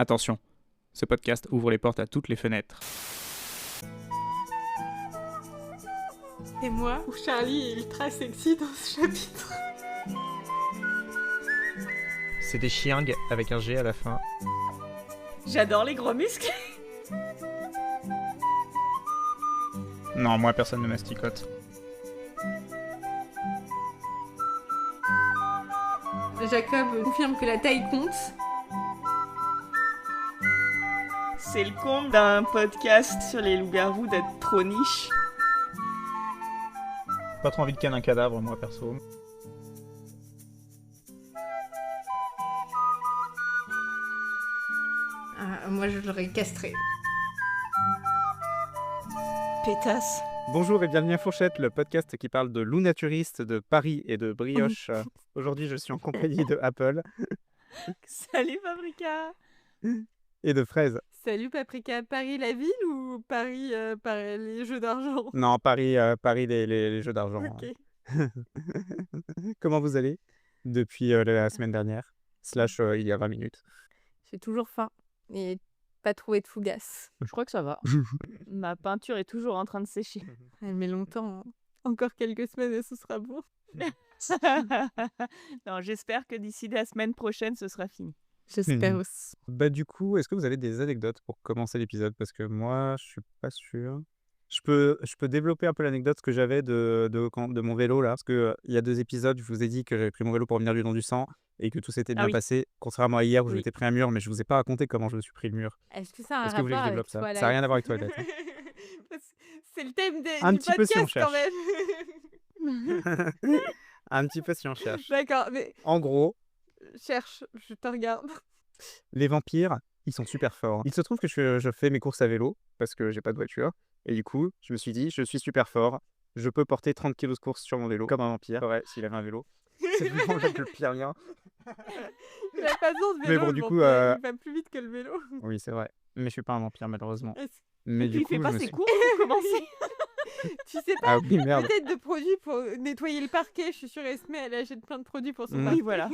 Attention, ce podcast ouvre les portes à toutes les fenêtres. Et moi, où Charlie est ultra sexy dans ce chapitre. C'est des chiengs avec un G à la fin. J'adore les gros muscles. Non, moi personne ne masticote. Jacob confirme que la taille compte. C'est le comble d'un podcast sur les loups-garous d'être trop niche. Pas trop envie de canner un cadavre, moi perso. Moi, je l'aurais castré. Pétasse. Bonjour et bienvenue à Fourchette, le podcast qui parle de loups naturistes, de Paris et de brioche. Aujourd'hui, je suis en compagnie de Apple Salut Paprika. et de Fraise. Salut Paprika, Paris la ville ou Paris par les jeux d'argent? Non, Paris, les jeux d'argent. Ok. Comment vous allez depuis la semaine dernière / il y a 20 minutes. J'ai toujours faim et pas trouvé de fougasse. Je crois que ça va. Ma peinture est toujours en train de sécher. Elle met longtemps. Hein. Encore quelques semaines et ce sera bon. Non, j'espère que d'ici la semaine prochaine, ce sera fini. J'espère aussi. Bah du coup, est-ce que vous avez des anecdotes pour commencer l'épisode? Parce que moi, je suis pas sûr. Je peux développer un peu l'anecdote que j'avais de mon vélo là. Parce que il y a 2 épisodes, je vous ai dit que j'avais pris mon vélo pour venir du don du sang et que tout s'était bien oui. passé. Contrairement à hier où je Oui. m'étais pris un mur, mais je vous ai pas raconté comment je me suis pris le mur. Est-ce que ça a un Est-ce que vous voulez que je rapport développe avec ça? Twilight? Ça n'a rien à voir avec Twilight. C'est le thème Un du petit peu si on podcast quand même. Un petit peu si on cherche. D'accord, mais En gros, cherche, je te regarde. les vampires, ils sont super forts. Il se trouve que je fais mes courses à vélo parce que j'ai pas de voiture. Et du coup, je me suis dit, je suis super fort. Je peux porter 30 kilos de course sur mon vélo, comme un vampire. Ouais, s'il avait un vélo. C'est vraiment le pire lien. Il a pas besoin de Mais vélo, bon, le du coup, vampire, il va plus vite que le vélo. Oui, c'est vrai. Mais je suis pas un vampire, malheureusement. Est-ce- Mais du Il coup, fait je pas me ses suis... cours pour commencer. Tu sais pas, Ah oui, merde. peut-être de produits pour nettoyer le parquet. Je suis sûre Esme, elle achète plein de produits pour son Mm. parquet. Oui, voilà.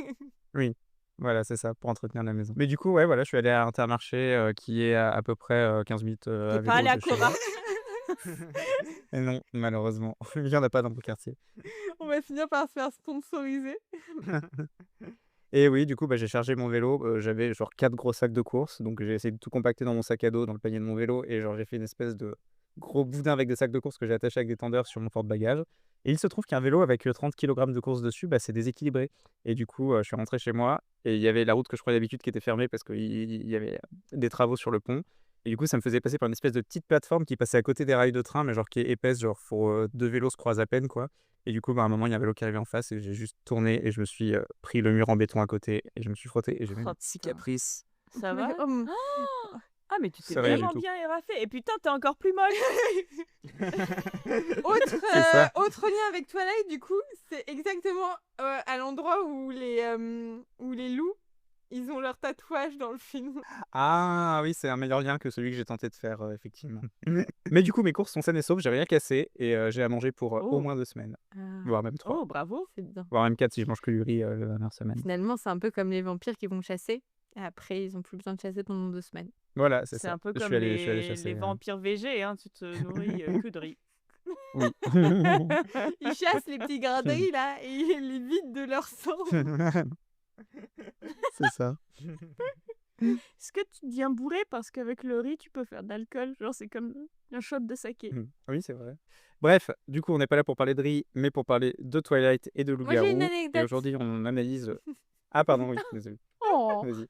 Voilà, c'est ça, pour entretenir la maison. Mais du coup, ouais, voilà, je suis allé à Intermarché, qui est à peu près 15 minutes à T'es vélo pas allé à de chez moi. Cora. Et non, malheureusement. Il y en a pas dans mon quartier. On va finir par se faire sponsoriser. Et oui, du coup, j'ai chargé mon vélo. J'avais genre 4 gros sacs de course. Donc j'ai essayé de tout compacter dans mon sac à dos, dans le panier de mon vélo. Et genre j'ai fait une espèce de gros boudin avec des sacs de course que j'ai attaché avec des tendeurs sur mon porte-bagages. Et il se trouve qu'un vélo avec 30 kg de course dessus, c'est déséquilibré. Et du coup, je suis rentré chez moi. Et il y avait la route que je prenais d'habitude qui était fermée parce qu'il y avait des travaux sur le pont. Et du coup, ça me faisait passer par une espèce de petite plateforme qui passait à côté des rails de train, mais genre qui est épaisse, genre pour 2 vélos se croisent à peine, quoi. Et du coup, à un moment, il y a un vélo qui arrivait en face et j'ai juste tourné et je me suis pris le mur en béton à côté et je me suis frotté et j'ai eu Oh, une cicatrice. Ça va? Ah, mais tu t'es C'est rien du vraiment tout. bien érafé. Et putain, t'es encore plus moche. C'est ça. Autre lien avec Twilight, du coup, c'est exactement à l'endroit où les loups, ils ont leur tatouage dans le film. Ah oui, c'est un meilleur lien que celui que j'ai tenté de faire, effectivement. Mais du coup, mes courses sont saines et sauves, j'ai rien cassé et j'ai à manger pour au Oh. moins 2 semaines, voire même 3, Oh, bravo. C'est bien. voire même 4 si je mange que du riz la dernière semaine. Finalement, c'est un peu comme les vampires qui vont chasser. Et après, ils ont plus besoin de chasser pendant 2 semaines. Voilà, c'est C'est ça. un peu Je comme suis allé chasser. les vampires végés, hein. Tu te nourris que de riz. Oui. Ils chassent les petits grains de riz, là, et ils les vident de leur sang. C'est ça. Est-ce que tu deviens bourré parce qu'avec le riz, tu peux faire de l'alcool? Genre, c'est comme un shot de saké. Oui, c'est vrai. Bref, du coup, on n'est pas là pour parler de riz, mais pour parler de Twilight et de Moi, j'ai une loup-garou. Et anecdote. aujourd'hui, on analyse... Ah pardon, oui, désolé. Oh. Vas-y.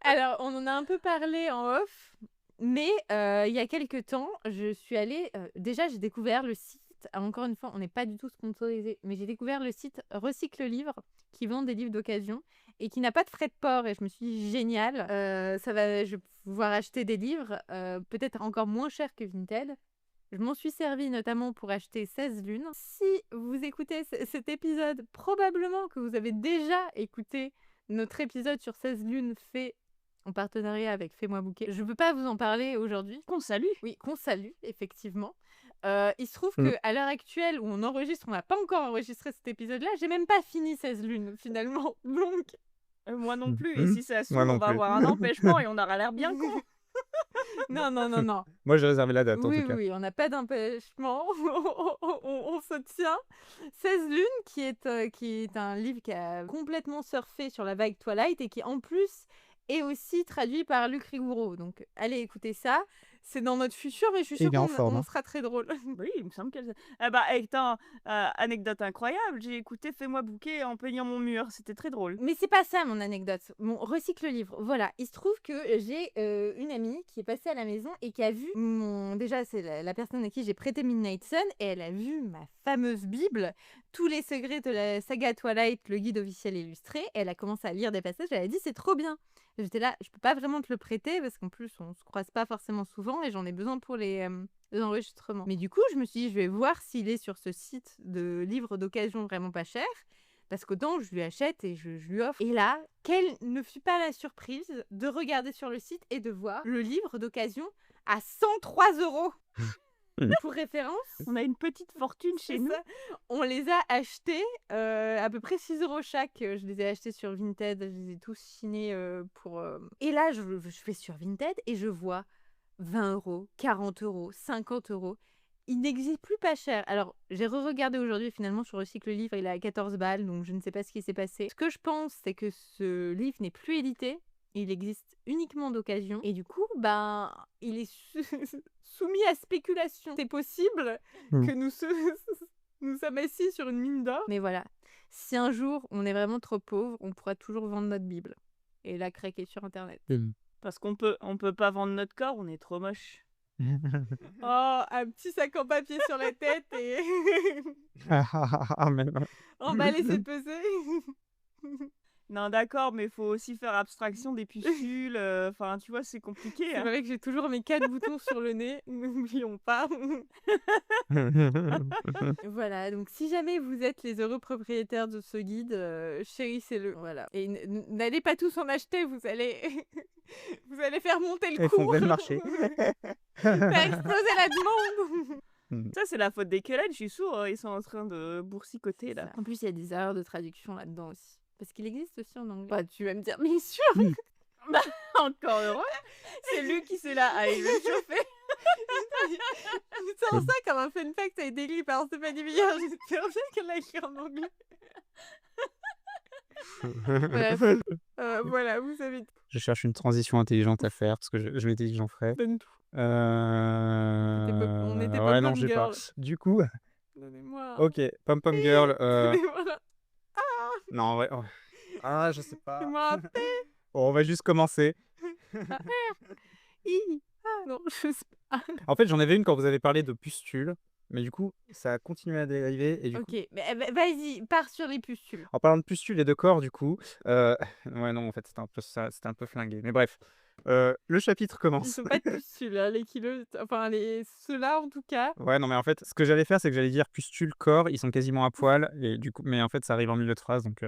Alors, on en a un peu parlé en off, mais il y a quelques temps, je suis allée... déjà, j'ai découvert le site... Encore une fois, on n'est pas du tout sponsorisé, mais j'ai découvert le site Recycle Livre, qui vend des livres d'occasion et qui n'a pas de frais de port. Et je me suis dit, génial, je vais pouvoir acheter des livres peut-être encore moins chers que Vinted. Je m'en suis servi notamment pour acheter 16 lunes. Si vous écoutez cet épisode, probablement que vous avez déjà écouté notre épisode sur 16 lunes fait en partenariat avec Fais-moi bouquet. Je ne peux pas vous en parler aujourd'hui. Qu'on salue. Oui, qu'on salue, effectivement. Il se trouve qu'à l'heure actuelle où on enregistre, on n'a pas encore enregistré cet épisode-là, j'ai même pas fini 16 lunes, finalement. Donc, Moi non plus. Et si ça se Moi trouve, non on va plus. avoir un empêchement et on aura l'air bien con. Non, non, non, non. Moi, j'ai réservé la date, en Oui, tout cas. oui, on n'a pas d'empêchement. On se tient. 16 lunes, qui est un livre qui a complètement surfé sur la vague Twilight et qui, en plus, est aussi traduit par Luc Rigoureau. Donc, allez écouter ça. C'est dans notre futur, mais je suis Et sûre il est en qu'on forme, on hein. sera très drôle. Oui, il me semble qu'elle. Ah bah, attends, anecdote incroyable. J'ai écouté Fais-moi bouquet en peignant mon mur. C'était très drôle. Mais c'est pas ça mon anecdote. Mon recycle livre. Voilà, il se trouve que j'ai une amie qui est passée à la maison et qui a vu mon. Déjà, c'est la personne à qui j'ai prêté Midnight Sun et elle a vu ma fameuse Bible, tous les secrets de la saga Twilight, le guide officiel illustré. Et elle a commencé à lire des passages. Elle a dit c'est trop bien. J'étais là, je peux pas vraiment te le prêter parce qu'en plus on se croise pas forcément souvent et j'en ai besoin pour les enregistrements. Mais du coup, je me suis dit je vais voir s'il est sur ce site de livres d'occasion vraiment pas cher. Parce qu'autant je lui achète et je lui offre. Et là, quelle ne fut pas la surprise de regarder sur le site et de voir le livre d'occasion à 103 €. Pour référence, On a une petite fortune c'est chez nous. ça. On les a achetés à peu près 6 € chaque. Je les ai achetés sur Vinted. Je les ai tous chinés pour. Et là, je fais sur Vinted et je vois 20 €, 40 €, 50 €. Il n'existe plus pas cher. Alors, j'ai re-regardé aujourd'hui, finalement, sur Recycle Livre, il est à 14 balles, donc je ne sais pas ce qui s'est passé. Ce que je pense, c'est que ce livre n'est plus édité. Il existe uniquement d'occasion. Et du coup, ben, il est soumis à spéculation. C'est possible que nous sommes assis sur une mine d'or. Mais voilà, si un jour on est vraiment trop pauvre, on pourra toujours vendre notre Bible. Et la craquer sur Internet. Parce qu'on peut pas vendre notre corps, on est trop moche. Oh, un petit sac en papier sur la tête et Mais non. emballer ses pesées. Non, d'accord, mais faut aussi faire abstraction des pustules. Enfin, tu vois, c'est compliqué. C'est Hein. vrai que j'ai toujours mes 4 boutons sur le nez, n'oublions pas. Voilà, donc si jamais vous êtes les heureux propriétaires de ce guide, chérissez-le. Voilà. Et n'allez pas tous en acheter, vous allez vous allez faire monter le cours. Effondrer le marché. Faire exploser la demande. Ça, c'est la faute des Quellen, je suis sûre. Ils sont en train de boursicoter, là. En plus, il y a des erreurs de traduction là-dedans aussi. Parce qu'il existe aussi en anglais. Bah, tu vas me dire, mais sûr. Encore heureux. C'est lui qui s'est là. Allez, je vais me chauffer. C'est en ça comme un fun fact, ça a été écrit par Stéphanie Villard. J'espère bien qu'elle l'a écrit en anglais. Bref, voilà, vous savez tout. Je cherche une transition intelligente à faire parce que je m'étais dit que j'en ferais. Donne tout. On était Ouais, non, Pom-Pom j'ai pas. Girl. Du coup, Donnez-moi. ok, Pom Pom Girl. Donnez-moi. Non, en vrai. Oh. Ah, je sais pas. Donnez-moi un Bon, on va juste commencer. P. Non, je sais pas. En fait, j'en avais une quand vous avez parlé de pustules, mais du coup, ça a continué à dériver. Et du coup, Ok, mais vas-y, pars sur les pustules. en parlant de pustules et de corps, du coup, ouais, non, en fait, c'était un peu flingué. Mais bref, le chapitre Ils commence. sont pas de pustules, hein, les kilos. Enfin, ceux-là en tout cas. Ouais, non, mais en fait, ce que j'allais faire, c'est que j'allais dire pustules, corps, ils sont quasiment à poil, et du coup, mais en fait, ça arrive en milieu de phrase, donc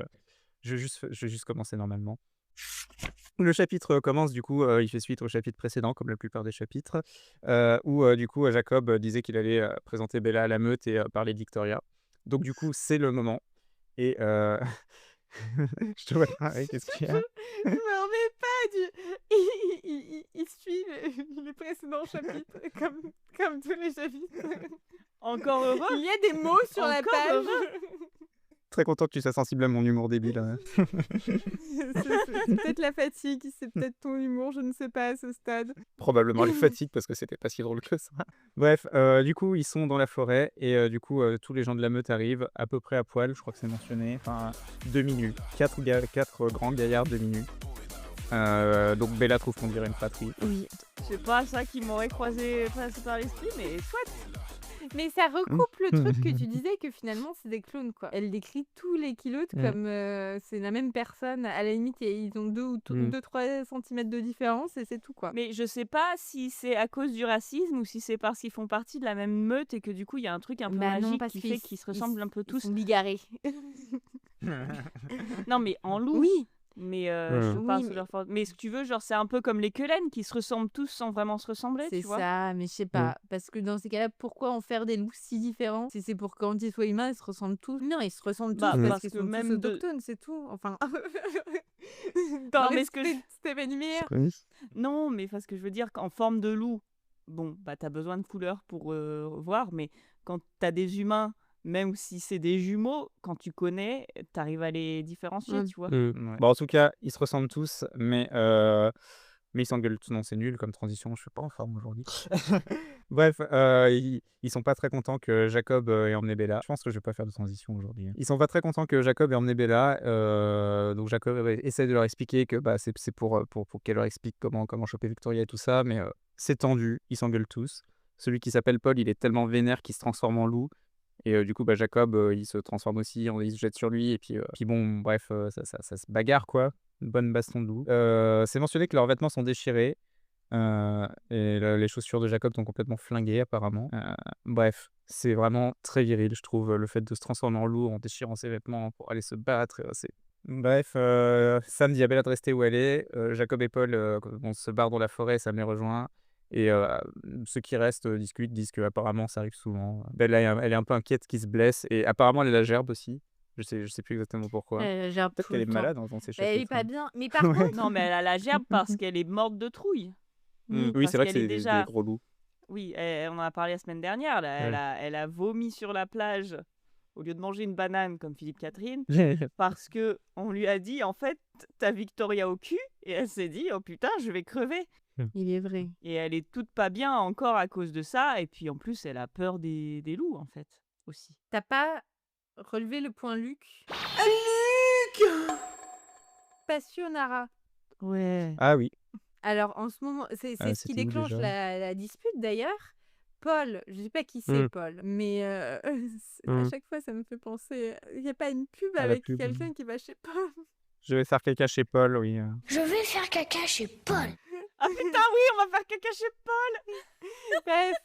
je vais juste commencer normalement. Le chapitre commence, du coup, il fait suite au chapitre précédent, comme la plupart des chapitres, où du coup, Jacob disait qu'il allait présenter Bella à la meute et parler de Victoria. Donc, du coup, c'est le moment. Et je te vois pareil, qu'est-ce qu'il y a? Je me remets pas du. Il suit les précédents chapitres, comme tous les chapitres. Encore heureux. Il y a des mots sur la Encore page. heureux. Très content que tu sois sensible à mon humour débile. Hein. C'est peut-être la fatigue, c'est peut-être ton humour, je ne sais pas à ce stade. Probablement les fatigues parce que c'était pas si drôle que ça. Bref, du coup, ils sont dans la forêt et du coup, tous les gens de la meute arrivent à peu près à poil, je crois que c'est mentionné. Enfin, 2 minutes. 4 grands gaillards, 2 minutes. Donc Bella trouve qu'on dirait une fratrie. Oui. C'est pas ça qui m'aurait passé par l'esprit, mais chouette. Mais ça recoupe le truc que tu disais que finalement c'est des clones quoi. Elle décrit tous les kilos comme c'est la même personne. À la limite, ils ont 2-3 cm de différence et c'est tout quoi. Mais je sais pas si c'est à cause du racisme ou si c'est parce qu'ils font partie de la même meute et que du coup il y a un truc un peu Bah non, magique parce qui qu'ils fait qu'ils se ressemblent un peu Ils tous. sont bigarrés. Non mais en loup. Oui. Mais je Mmh. parle Oui, sous mais leur forme. Mais ce que tu veux, genre, c'est un peu comme les quelaines qui se ressemblent tous sans vraiment se ressembler, c'est tu vois. ça, mais je sais Mmh. pas. Parce que dans ces cas-là, pourquoi en faire des loups si différents? Si c'est pour quand ils soient humains, ils se ressemblent tous. Non, ils se ressemblent tous Bah, Mmh. parce parce qu'ils que sont tous même de. autochtones, c'est tout. Enfin, dans Non, mais ce que je. l'esprit de Steven Lumière. Oui. Non, mais parce que je veux dire qu'en forme de loup, bon, bah, t'as besoin de couleurs pour voir, mais quand t'as des humains, même si c'est des jumeaux, quand tu connais, t'arrives à les différencier, Mm. tu vois. Ouais. Bon, en tout cas, ils se ressemblent tous, mais ils s'engueulent tous. Non, c'est nul comme transition, je suis pas en forme aujourd'hui. Bref, ils sont pas très contents que Jacob ait emmené Bella. Je pense que je vais pas faire de transition aujourd'hui, hein. Ils sont pas très contents que Jacob ait emmené Bella, donc Jacob essaie de leur expliquer que bah, c'est pour qu'elle leur explique comment choper Victoria et tout ça, mais c'est tendu, ils s'engueulent tous. Celui qui s'appelle Paul, il est tellement vénère qu'il se transforme en loup. Et du coup, bah, Jacob, il se transforme aussi, il se jette sur lui, et puis bon, bref, ça se bagarre, quoi. Une bonne baston de loup. C'est mentionné que leurs vêtements sont déchirés, et les chaussures de Jacob sont complètement flinguées, apparemment. Bref, c'est vraiment très viril, je trouve, le fait de se transformer en loup en déchirant ses vêtements pour aller se battre. Bref, Sam dit à Bella de rester où elle est. Jacob et Paul se barrent dans la forêt, Sam les rejoint. Et ceux qui restent discutent, disent qu'apparemment ça arrive souvent. Bella, elle est un peu inquiète qu'il se blesse. Et apparemment, elle a la gerbe aussi. Je sais plus exactement pourquoi. Gerbe Peut-être tout qu'elle le est temps. malade dans ces Bah, elle est chapitres, pas hein. bien. Mais par Ouais. contre, Non, mais elle a la gerbe parce qu'elle est morte de trouille. Oui, oui, c'est Parce vrai que qu'elle est c'est des déjà. gros loups. Oui, on en a parlé la semaine dernière. Là, Ouais. elle a vomi sur la plage au lieu de manger une banane comme Philippe Catherine. Parce que on lui a dit, en fait, t'as Victoria au cul. Et elle s'est dit, oh putain, je vais crever. il est vrai. Et elle est toute pas bien encore à cause de ça. Et puis en plus, elle a peur des loups, en fait, aussi. T'as pas relevé le point Luc? Passionnara. Ouais. Ah oui. Alors, en ce moment, c'est ce qui C'était où déclenche déjà? la dispute d'ailleurs. Paul, je sais pas qui c'est Mmh. Paul, mais à Mmh. chaque fois ça me fait penser. Il n'y a pas une pub À la avec pub. quelqu'un qui va chez Paul. Je vais faire caca chez Paul, oui. Je vais faire caca chez Paul. Ah putain, oui, on va faire caca chez Paul. Bref,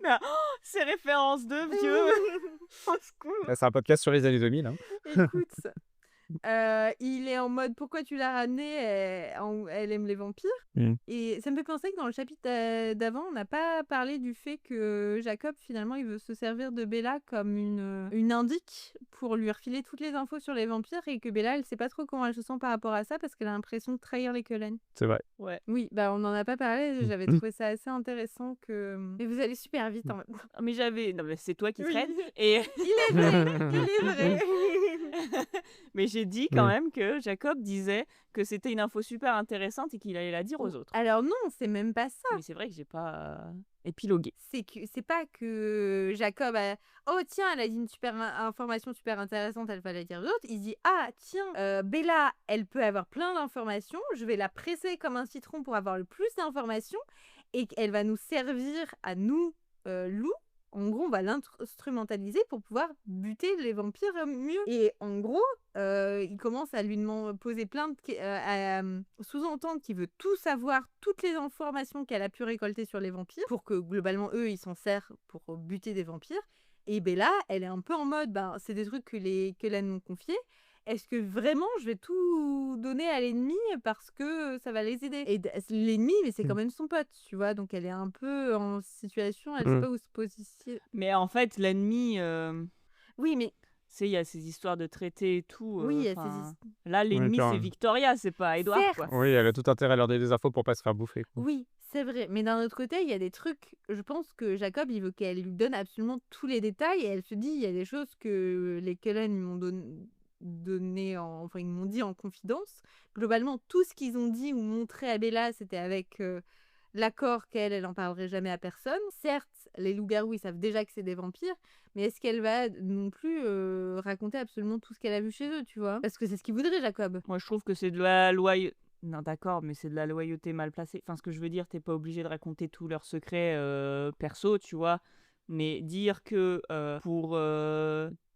Mais, ces références de vieux. Au secours. Là, c'est un podcast sur les années 2000, hein. écoute, il est en mode pourquoi tu l'as ramenée, elle aime les vampires. Mmh. Et ça me fait penser que dans le chapitre d'avant, on n'a pas parlé du fait que Jacob, finalement, il veut se servir de Bella comme une indique pour lui refiler toutes les infos sur les vampires et que Bella, elle sait pas trop comment elle se sent par rapport à ça parce qu'elle a l'impression de trahir les Cullen. C'est vrai. Ouais. Oui, bah on n'en a pas parlé, j'avais trouvé ça assez intéressant que... Mais vous allez super vite en même temps. Mais non, mais c'est toi qui Oui. traînes. Et Il est vrai, il est vrai. mais j'ai dit quand même que Jacob disait que c'était une info super intéressante et qu'il allait la dire aux autres. Alors non, c'est même pas ça. Mais c'est vrai que j'ai pas épilogué. C'est pas que Jacob a oh tiens, elle a dit une super information super intéressante, elle va la dire aux autres. Il dit ah tiens, Bella, elle peut avoir plein d'informations, je vais la presser comme un citron pour avoir le plus d'informations et elle va nous servir à nous loups. En gros, on va l'instrumentaliser pour pouvoir buter les vampires mieux. Et en gros, il commence à lui poser plein de... à sous-entendre qu'il veut tout savoir, toutes les informations qu'elle a pu récolter sur les vampires, pour que globalement, eux, ils s'en servent pour buter des vampires. Et Bella, elle est un peu en mode, ben, c'est des trucs que l'elle m'ont confiés. Est-ce que vraiment je vais tout donner à l'ennemi parce que ça va les aider? Et l'ennemi, mais c'est quand même son pote, tu vois. Donc elle est un peu en situation, elle sait pas où se positionner. Mais en fait, l'ennemi, Oui, mais il y a ces histoires de traités et tout. oui, il y a enfin, ces là, l'ennemi, clairement. c'est Victoria, c'est pas Edward, Certes. quoi. Oui, elle a tout intérêt à leur donner des infos pour pas se faire bouffer, quoi. Oui, c'est vrai. Mais d'un autre côté, il y a des trucs. Je pense que Jacob, il veut qu'elle lui donne absolument tous les détails. Et elle se dit, il y a des choses que les Cullen lui m'ont enfin, ils m'ont dit en confidence. Globalement, tout ce qu'ils ont dit ou montré à Bella, c'était avec l'accord elle en parlerait jamais à personne. Certes, les loups-garous, ils savent déjà que c'est des vampires. Mais est-ce qu'elle va non plus raconter absolument tout ce qu'elle a vu chez eux, tu vois? Parce que c'est ce qu'il voudrait, Jacob. Moi, je trouve que c'est de la loyauté. Non, d'accord, mais c'est de la loyauté mal placée. Enfin, ce que je veux dire, t'es pas obligé de raconter tous leurs secrets perso, tu vois. Mais dire que pour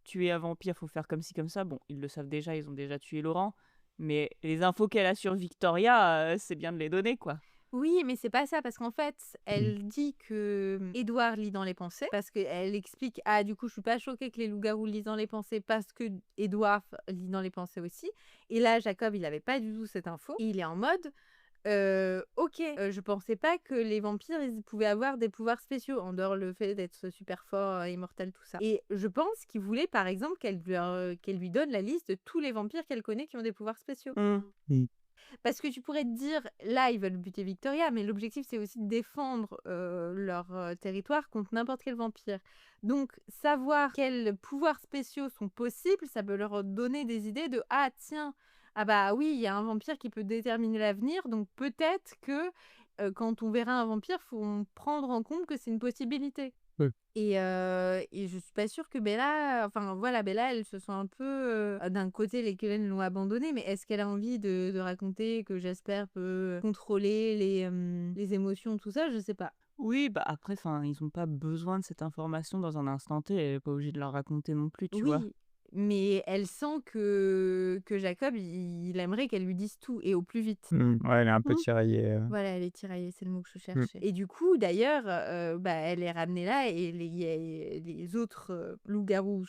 tuer un vampire, faut faire comme ci, comme ça, bon, ils le savent déjà, ils ont déjà tué Laurent. Mais les infos qu'elle a sur Victoria, c'est bien de les donner, quoi. Oui, mais c'est pas ça, parce qu'en fait, elle dit que Édouard lit dans les pensées, parce qu'elle explique, ah, du coup, je suis pas choquée que les loups-garous lisent dans les pensées, parce que Édouard lit dans les pensées aussi. Et là, Jacob, il avait pas du tout cette info. Et il est en mode, ok, je pensais pas que les vampires, ils pouvaient avoir des pouvoirs spéciaux, en dehors le fait d'être super fort, immortel, tout ça. Et je pense qu'il voulait, par exemple, qu'elle lui donne la liste de tous les vampires qu'elle connaît qui ont des pouvoirs spéciaux. Parce que tu pourrais te dire, là, ils veulent buter Victoria, mais l'objectif, c'est aussi de défendre leur territoire contre n'importe quel vampire. Donc, savoir quels pouvoirs spéciaux sont possibles, ça peut leur donner des idées de, ah, tiens, ah bah oui, il y a un vampire qui peut déterminer l'avenir, donc peut-être que quand on verra un vampire, il faut prendre en compte que c'est une possibilité. Ouais. Et je suis pas sûre que Bella, enfin voilà, Bella, elle se sent un peu, d'un côté, les Cullen l'ont abandonnée, mais est-ce qu'elle a envie de raconter que Jasper peut contrôler les émotions, tout ça? Je sais pas. Oui, bah après, ils ont pas besoin de cette information dans un instant T. Elle est pas obligée de leur raconter non plus, tu vois. Oui, mais elle sent que Jacob, il aimerait qu'elle lui dise tout et au plus vite. Ouais, elle est un peu Mhm. tiraillée. Voilà, elle est tiraillée, c'est le mot que je cherchais. Et du coup, d'ailleurs, bah, elle est ramenée là et les autres loups-garous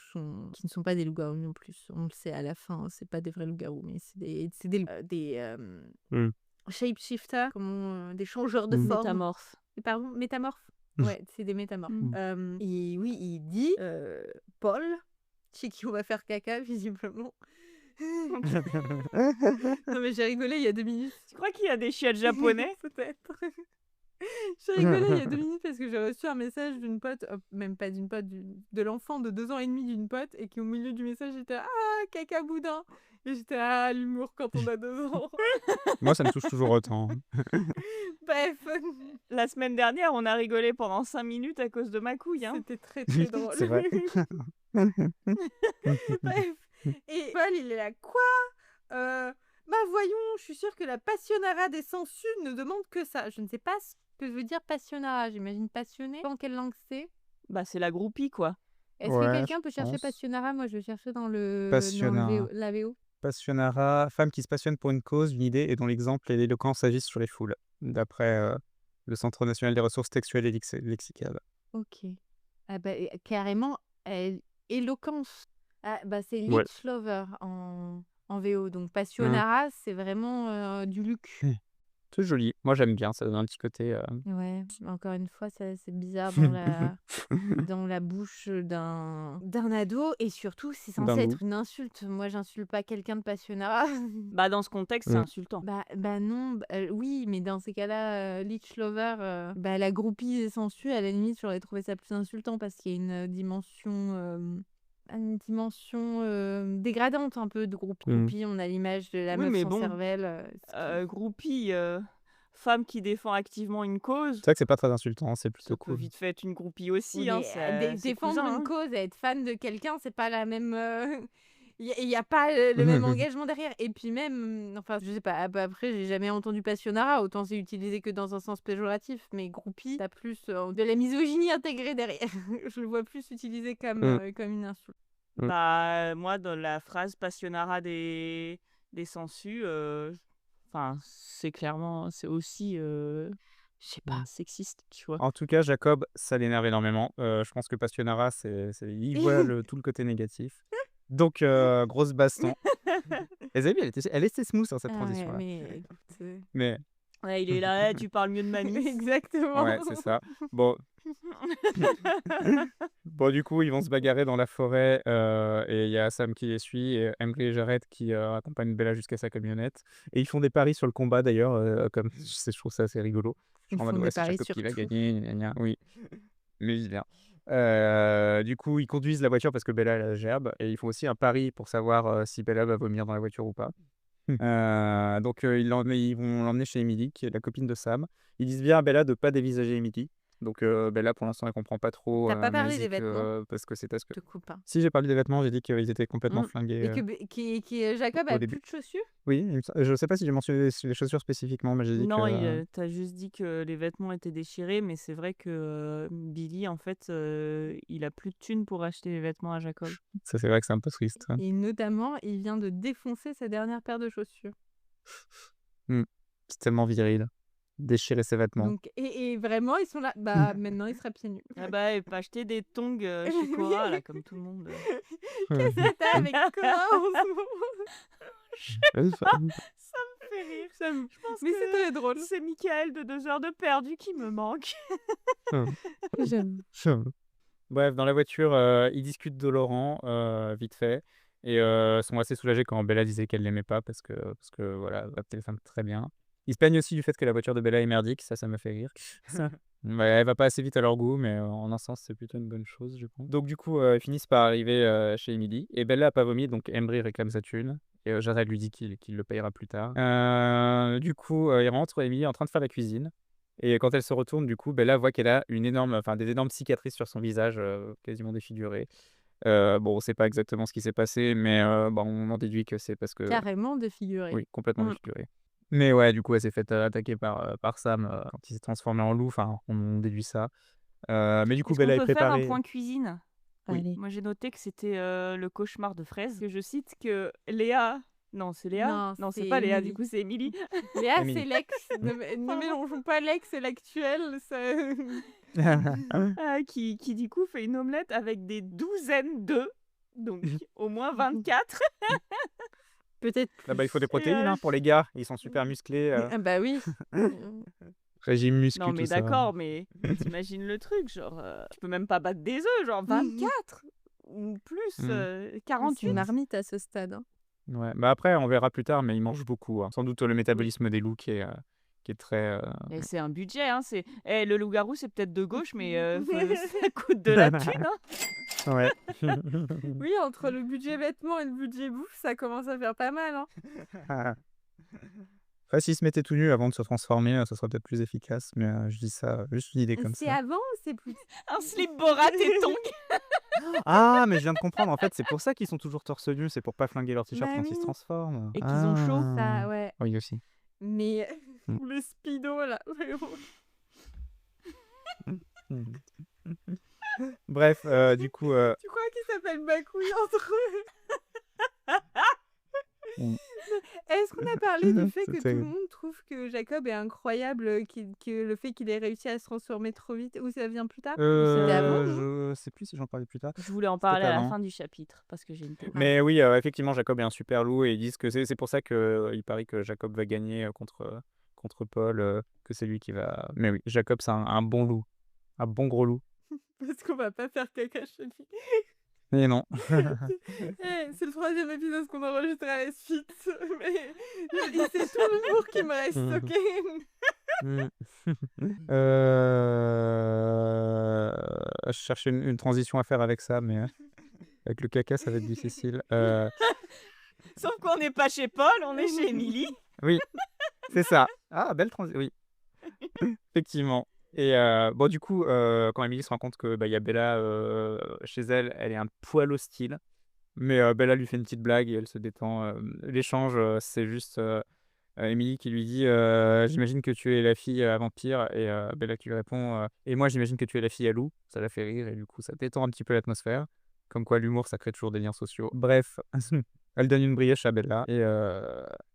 qui ne sont pas des loups-garous non plus. On le sait à la fin, c'est pas des vrais loups-garous, mais c'est des shapeshifters, des changeurs de forme. Métamorphe. Pardon, métamorphes. Ouais, c'est des métamorphes. Et oui, il dit, Paul, chez qui on va faire caca, visiblement. Non mais j'ai rigolé il y a 2 minutes. Tu crois qu'il y a des chiottes japonais? Peut-être. J'ai rigolé il y a 2 minutes parce que j'ai reçu un message d'une pote, même pas d'une pote, de l'enfant de 2 ans et demi d'une pote, et qui au milieu du message était ah caca boudin, et j'étais ah l'humour quand on a 2 ans. Moi, ça me touche toujours autant. Bref, La semaine dernière, on a rigolé pendant 5 minutes à cause de ma couille. Hein. c'était très très drôle. C'est vrai. Bref, et Paul il est là quoi bah voyons, je suis sûre que la passionnara des sangsues ne demande que ça. Je ne sais pas ce que veut dire passionnara, j'imagine passionné. En quelle langue c'est? Bah, c'est la groupie, quoi. Est-ce que Ouais, quelqu'un je peut chercher pense. passionnara? Moi, je vais chercher dans Passionnara. la VO. Passionnara, femme qui se passionne pour une cause, une idée et dont l'exemple et l'éloquence agissent sur les foules, d'après le Centre national des ressources textuelles et lexicales. Ok. Ah bah, carrément, éloquence. Ah bah, c'est Ouais. Leech Lover en VO. Donc passionnara, c'est vraiment du luc. C'est joli. Moi, j'aime bien. Ça donne un petit côté. Ouais, encore une fois, c'est bizarre dans la bouche d'un ado, et surtout, c'est D'un censé loup. être une insulte. Moi, j'insulte pas quelqu'un de passionnara. Bah, dans ce contexte, c'est insultant. Bah non, oui, mais dans ces cas-là, Leech Lover, bah, la groupie des sangsues, à la limite, j'aurais trouvé ça plus insultant parce qu'il y a une dimension dégradante un peu de groupie. On a l'image de la Oui, meuf mais sans bon, cervelle. groupie, femme qui défend activement une cause, C'est vrai que c'est pas très insultant. C'est ça plutôt peut cool. vite fait être une groupie aussi. Oui, Hein, mais c'est défendre cousin, une hein. cause et être fan de quelqu'un, c'est pas la même. Il y a pas le même engagement derrière. Et puis même, enfin, je sais pas. Après, j'ai jamais entendu passionnara. Autant c'est utilisé que dans un sens péjoratif. Mais groupie, t'as plus de la misogynie intégrée derrière. Je le vois plus utilisé comme une insulte. Bah, moi, dans la phrase passionnara des sangsues, c'est aussi, je sais pas, sexiste, tu vois. En tout cas, Jacob, ça l'énerve énormément. Je pense que Passionnara, il voit tout le côté négatif. Donc, grosse baston. Et vous avez vu, elle était smooth sur cette Ah ouais, transition-là. mais écoute. Mais Ouais, il est là, tu parles mieux de mamie. Exactement. ouais, c'est ça. Bon. Bon, du coup, ils vont se bagarrer dans la forêt et il y a Sam qui les suit et Embry et Jared qui accompagnent Bella jusqu'à sa camionnette. Et ils font des paris sur le combat d'ailleurs, comme je trouve ça assez rigolo. Ils En mode, font ouais, des c'est paris Jacob sur qui va tout. gagner, gna gna, oui. Mais vilain. Du coup, ils conduisent la voiture parce que Bella elle a la gerbe et ils font aussi un pari pour savoir si Bella va vomir dans la voiture ou pas. Donc, ils vont l'emmener chez Emily, qui est la copine de Sam. Ils disent bien à Bella de pas dévisager Emily. Donc, Bella, pour l'instant, elle comprend pas trop. T'as pas mais elle parlé dit des vêtements? parce que c'est à ce que. Je te coupe pas. Si j'ai parlé des vêtements, j'ai dit qu'ils étaient complètement flingués. Et que Jacob au a début. plus de chaussures? Oui, je sais pas si j'ai mentionné les chaussures spécifiquement, mais j'ai dit Non, que. t'as juste dit que les vêtements étaient déchirés, mais c'est vrai que Billy, en fait, il a plus de thunes pour acheter les vêtements à Jacob. Ça, c'est vrai que c'est un peu triste. Et notamment, il vient de défoncer sa dernière paire de chaussures. C'est tellement viril. déchirer ses vêtements. Donc, et vraiment, ils sont là. Bah, maintenant, il sera pieds nus. Ah bah, et pas acheter des tongs chez Cora, là, comme tout le monde. Qu'est-ce que t'as avec Cora en ce moment? Ça me fait rire. Je pense Mais c'est que très drôle. c'est Michael de 2 heures de perdu qui me manque. J'aime. Bref, dans la voiture, ils discutent de Laurent, vite fait et sont assez soulagés quand Bella disait qu'elle l'aimait pas parce que voilà, elle va femme très bien. Ils se plaignent aussi du fait que la voiture de Bella est merdique, ça me fait rire. Ouais, elle va pas assez vite à leur goût, mais en un sens, c'est plutôt une bonne chose, je pense. Donc du coup, ils finissent par arriver, chez Emily et Bella a pas vomi, donc Embry réclame sa thune et Jared lui dit qu'il le payera plus tard. Du coup, ils rentrent, Emily est en train de faire la cuisine et quand elle se retourne, du coup, Bella voit qu'elle a des énormes cicatrices sur son visage, quasiment défiguré. Bon, on sait pas exactement ce qui s'est passé, mais on en déduit que c'est parce que Carrément défiguré. oui, complètement Mm. défiguré. Mais ouais, du coup, elle s'est faite attaquer par Sam quand il s'est transformé en loup. Enfin, on déduit ça. Mais du coup, Est-ce qu'on Bella est peut faire un préparée. point cuisine? Oui. Allez. Moi, j'ai noté que c'était le cauchemar de Fraise. Que je cite que Léa... Non, c'est Léa? Non, c'est c'est pas Léa, Émilie. du coup, c'est Émilie. Léa, Émilie. c'est l'ex. Ne mélangeons pas l'ex et l'actuel. Qui du coup fait une omelette avec des douzaines d'œufs. Donc, au moins 24. Peut-être Ah bah, il faut des Et, protéines pour les gars. Ils sont super musclés. Ah bah oui. Régime muscu, Non, mais tout ça. d'accord, mais t'imagines le truc, genre, tu peux même pas battre des œufs, genre 24 ou plus, C'est 48. une marmite à ce stade. Hein. Ouais. Bah après, on verra plus tard, mais ils mangent beaucoup. Sans doute le métabolisme des loups qui est très. Et c'est un budget, hein. Le loup-garou, c'est peut-être de gauche, mais ça coûte de la thune, hein. Ouais. Oui, entre le budget vêtements et le budget bouffe, ça commence à faire pas mal. Hein. Enfin, s'ils se mettaient tout nus avant de se transformer, ça serait peut-être plus efficace. Mais je dis ça, juste une idée comme C'est ça. avant ou c'est plus Un slip Borat et tongs. Ah, mais je viens de comprendre. En fait, c'est pour ça qu'ils sont toujours torse nu. C'est pour pas flinguer leur t-shirt Bah quand ils se oui. transforment. Et qu'ils ont chaud. Ça, ouais. Oui, aussi. Mais Mm. le speedo là, vraiment. Bref, du coup, Tu crois qu'ils s'appellent Bakouille entre eux Mm. Est-ce qu'on a parlé du fait que C'était- tout le monde trouve que Jacob est incroyable, que le fait qu'il ait réussi à se transformer trop vite, ou ça vient plus tard C'était avant, non je sais plus si j'en parlais plus tard. Je voulais en parler à la avant. fin du chapitre, parce que j'ai une théorie. Mais oui, effectivement, Jacob est un super loup et ils disent que c'est pour ça qu'il parie que Jacob va gagner contre Paul, que c'est lui qui va. Mais oui, Jacob, c'est un bon loup, un bon gros loup. Parce qu'on va pas faire caca chez lui. Mais non. C'est le 3e épisode qu'on enregistre à la suite. Mais c'est tout l'humour qui me reste, ok Je cherchais une transition à faire avec ça, mais avec le caca, ça va être difficile. Sauf qu'on n'est pas chez Paul, on est chez Émilie. Oui, c'est ça. Ah, belle transition. Oui, effectivement. Et bon, du coup, quand Emily se rend compte que y a Bella chez elle, elle est un poil hostile. Mais Bella lui fait une petite blague et elle se détend. L'échange, c'est juste Emily qui lui dit j'imagine que tu es la fille à vampire. Et Bella qui lui répond et moi, j'imagine que tu es la fille à loup. Ça la fait rire et du coup, ça détend un petit peu l'atmosphère. Comme quoi, l'humour, ça crée toujours des liens sociaux. Bref, elle donne une brioche à Bella et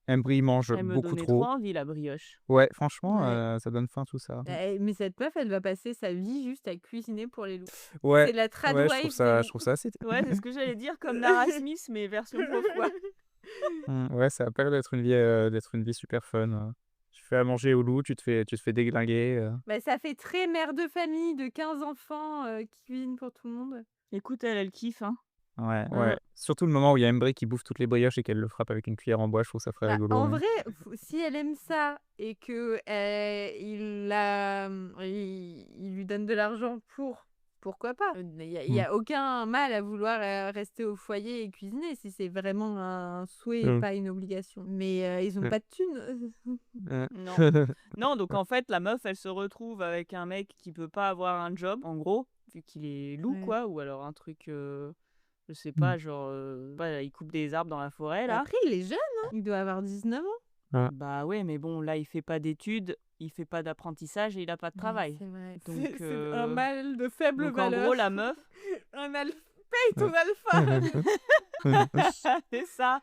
Embry mange Elle me beaucoup donnait trop. trop envie, la brioche. Ouais, franchement, Ouais. ça donne faim tout ça. Mais cette meuf, elle va passer sa vie juste à cuisiner pour les loups. Ouais, C'est la ouais, tradwife je trouve des ça assez. Ouais, c'est ce que j'allais dire, comme Lara Smith, mais version pauvre, quoi. Ouais, ça a pas l'air d'être une vie super fun. Tu fais à manger au loup, tu te fais déglinguer. Bah, ça fait très mère de famille de 15 enfants qui cuisine pour tout le monde. Écoute, elle kiffe, hein. Ouais, Mm. ouais. Surtout le moment où il y a Embry qui bouffe toutes les brioches et qu'elle le frappe avec une cuillère en bois, je trouve ça très Bah, rigolo. en ouais. vrai, si elle aime ça et que il lui donne de l'argent pourquoi pas Il y a aucun mal à vouloir rester au foyer et cuisiner si c'est vraiment un souhait et Mm. pas une obligation. Mais ils ont Mm. pas de thunes. Non. Non, donc en fait, la meuf, elle se retrouve avec un mec qui peut pas avoir un job, en gros, vu qu'il est loup, Ouais. quoi, ou alors un truc, je sais pas, genre, il coupe des arbres dans la forêt, là. Après, il est jeune, hein il doit avoir 19 ans. Bah ouais, mais bon, là, il fait pas d'études, il fait pas d'apprentissage et il a pas de travail. C'est vrai. Donc, C'est un mal de faible Donc en valeur. gros, la meuf, un mal paye ton alpha. C'est ça.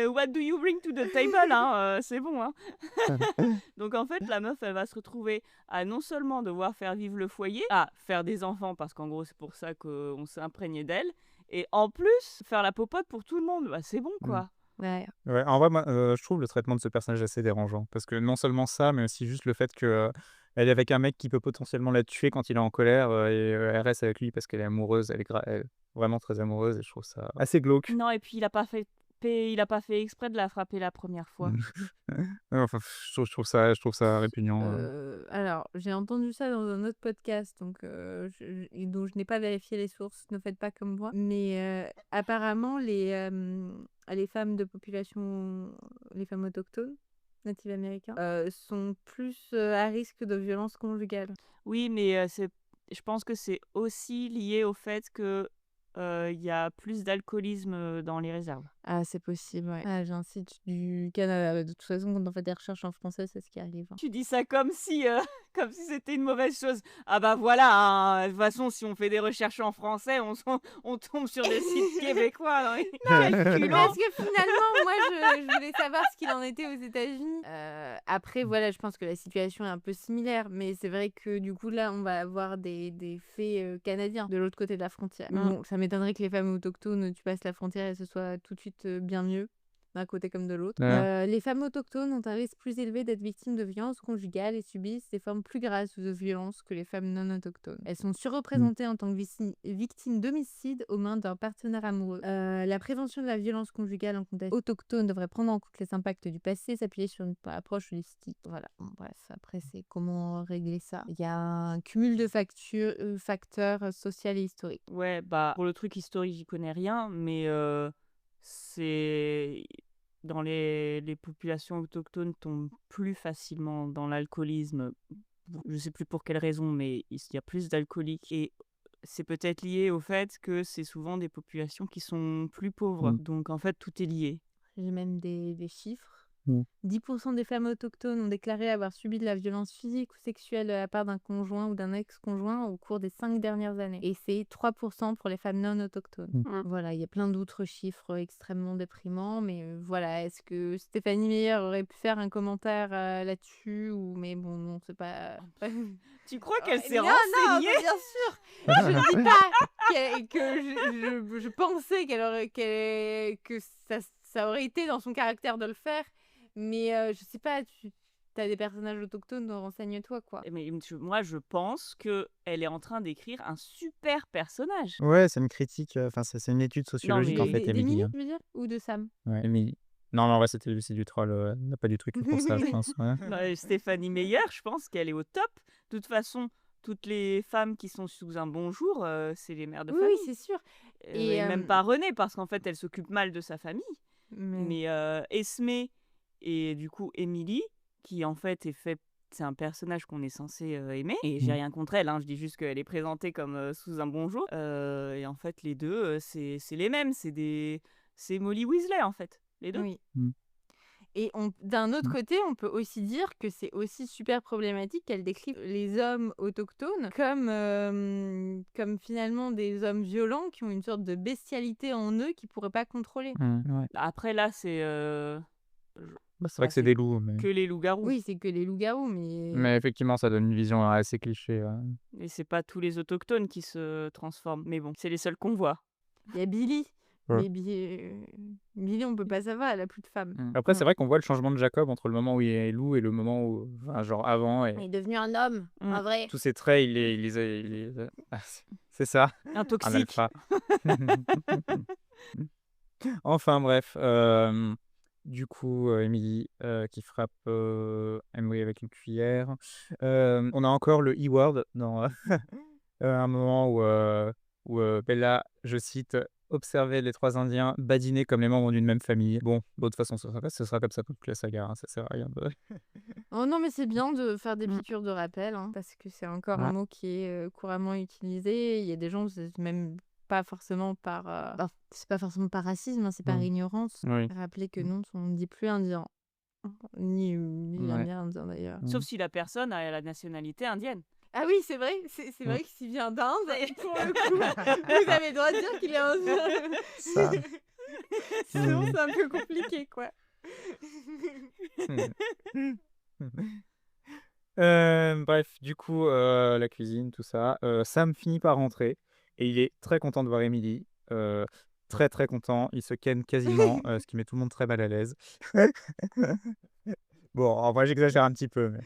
What do you bring to the table, hein, c'est bon, hein. Donc en fait, la meuf, elle va se retrouver à non seulement devoir faire vivre le foyer, à faire des enfants, parce qu'en gros, c'est pour ça qu'on s'est imprégné d'elle, et en plus, faire la popote pour tout le monde. Bah, c'est bon, quoi. Ouais. Ouais, en vrai, moi, je trouve le traitement de ce personnage assez dérangeant. Parce que non seulement ça, mais aussi juste le fait que elle est avec un mec qui peut potentiellement la tuer quand il est en colère et elle reste avec lui parce qu'elle est amoureuse, elle est vraiment très amoureuse et je trouve ça assez glauque. Non, et puis il a pas fait exprès de la frapper la première fois. Ouais, enfin, je trouve ça répugnant. Alors, j'ai entendu ça dans un autre podcast, donc dont je n'ai pas vérifié les sources, ne faites pas comme moi. Mais apparemment, les femmes de population, les femmes autochtones, natives américains, sont plus à risque de violence conjugale. Oui, mais je pense que c'est aussi lié au fait que il y a plus d'alcoolisme dans les réserves. Ah, c'est possible, ouais. Ah, j'ai un site du Canada. De toute façon, quand on fait des recherches en français, c'est ce qui arrive. Tu dis ça comme si c'était une mauvaise chose. Ah bah voilà, hein, de toute façon, si on fait des recherches en français, on tombe sur des sites québécois. Dans les calculants. Parce que finalement, moi, je voulais savoir ce qu'il en était aux États-Unis. Après, voilà, je pense que la situation est un peu similaire, mais c'est vrai que du coup, là, on va avoir des faits canadiens de l'autre côté de la frontière. Bon, ça m'étonnerait que les femmes autochtones, tu passes la frontière et ce soit tout de suite bien mieux, d'un côté comme de l'autre. Ouais. Les femmes autochtones ont un risque plus élevé d'être victimes de violences conjugales et subissent des formes plus graves de violence que les femmes non autochtones. Elles sont surreprésentées en tant que victimes d'homicide aux mains d'un partenaire amoureux. La prévention de la violence conjugale en contexte autochtone devrait prendre en compte les impacts du passé, s'appuyer sur une approche holistique. Voilà, bon, bref, après c'est comment régler ça. Il y a un cumul de facteurs sociaux et historiques. Ouais, bah pour le truc historique, j'y connais rien, mais c'est dans les populations autochtones tombent plus facilement dans l'alcoolisme. Je sais plus pour quelle raison, mais il y a plus d'alcooliques et c'est peut-être lié au fait que c'est souvent des populations qui sont plus pauvres. Donc en fait, tout est lié. J'ai même des chiffres. 10% des femmes autochtones ont déclaré avoir subi de la violence physique ou sexuelle de la part d'un conjoint ou d'un ex-conjoint au cours des 5 dernières années. Et c'est 3% pour les femmes non autochtones. Voilà, il y a plein d'autres chiffres extrêmement déprimants, mais voilà, est-ce que Stéphanie Meyer aurait pu faire un commentaire là-dessus mais bon, non, c'est pas... Tu crois qu'elle s'est Non, renseignée? mais bien sûr. Je ne dis pas que je pensais que ça aurait été dans son caractère de le faire. Mais je sais pas, t'as des personnages autochtones, renseigne-toi, quoi. Mais moi, je pense qu'elle est en train d'écrire un super personnage. Ouais, c'est une critique, enfin, c'est une étude sociologique en mais fait, D'Émilie, Émilie. tu veux dire? Ou de Sam? Ouais, Émilie. Non, mais en vrai, c'est du troll, elle n'a pas du tout écrit pour ça, je pense. Ouais. Non, Stéphanie Meyer, je pense qu'elle est au top. De toute façon, toutes les femmes qui sont sous un bon jour, c'est les mères de Oui, famille. c'est sûr. Et même pas Renée, parce qu'en fait, elle s'occupe mal de sa famille. Mais Esmé et du coup Émilie, qui en fait c'est un personnage qu'on est censé aimer. Et j'ai rien contre elle, hein, je dis juste qu'elle est présentée comme sous un bon jour. Et en fait, les deux, c'est les mêmes. C'est Molly Weasley, en fait. Les deux. oui. Et d'un autre côté, on peut aussi dire que c'est aussi super problématique qu'elle décrive les hommes autochtones comme finalement des hommes violents qui ont une sorte de bestialité en eux qu'ils pourraient pas contrôler. Ouais. Après, là, c'est Bah, c'est vrai que c'est des loups, mais... que les loups-garous. Oui, c'est que les loups-garous, mais... Mais effectivement, ça donne une vision assez cliché. Et c'est pas tous les autochtones qui se transforment. Mais bon, c'est les seuls qu'on voit. Il y a Billy. Ouais. Mais Billy, on peut pas savoir, elle a plus de femmes. Après, c'est vrai qu'on voit le changement de Jacob entre le moment où il est loup et le moment où... Enfin, genre avant. Et... Il est devenu un homme, en vrai. tous ses traits, il les Ah, c'est ça, Un un toxique. alpha. Enfin, bref. Du coup, Émilie qui frappe Emery avec une cuillère. On a encore le E-word dans un moment où Bella, je cite, observait les 3 Indiens badiner comme les membres d'une même famille. Bon, de toute façon, ce sera comme ça toute la saga, hein, ça sert à rien de... Oh non, mais c'est bien de faire des piqûres de rappel, hein, parce que c'est encore un mot qui est couramment utilisé. Il y a des gens, c'est même pas forcément c'est pas forcément par racisme, hein, c'est par ignorance. Oui. Rappeler que non, on ne dit plus indien. Ni Ouais. amérindien d'ailleurs. Sauf si la personne a la nationalité indienne. Ah oui, c'est vrai que s'il vient d'Inde, pour le coup, vous avez le droit de dire qu'il est indien. Ça. Sinon, c'est un peu compliqué, quoi. Bref, du coup, la cuisine, tout ça. Sam finit par rentrer et il est très content de voir Emily. Très, très content. Il se ken quasiment, ce qui met tout le monde très mal à l'aise. Bon, en vrai, j'exagère un petit peu, mais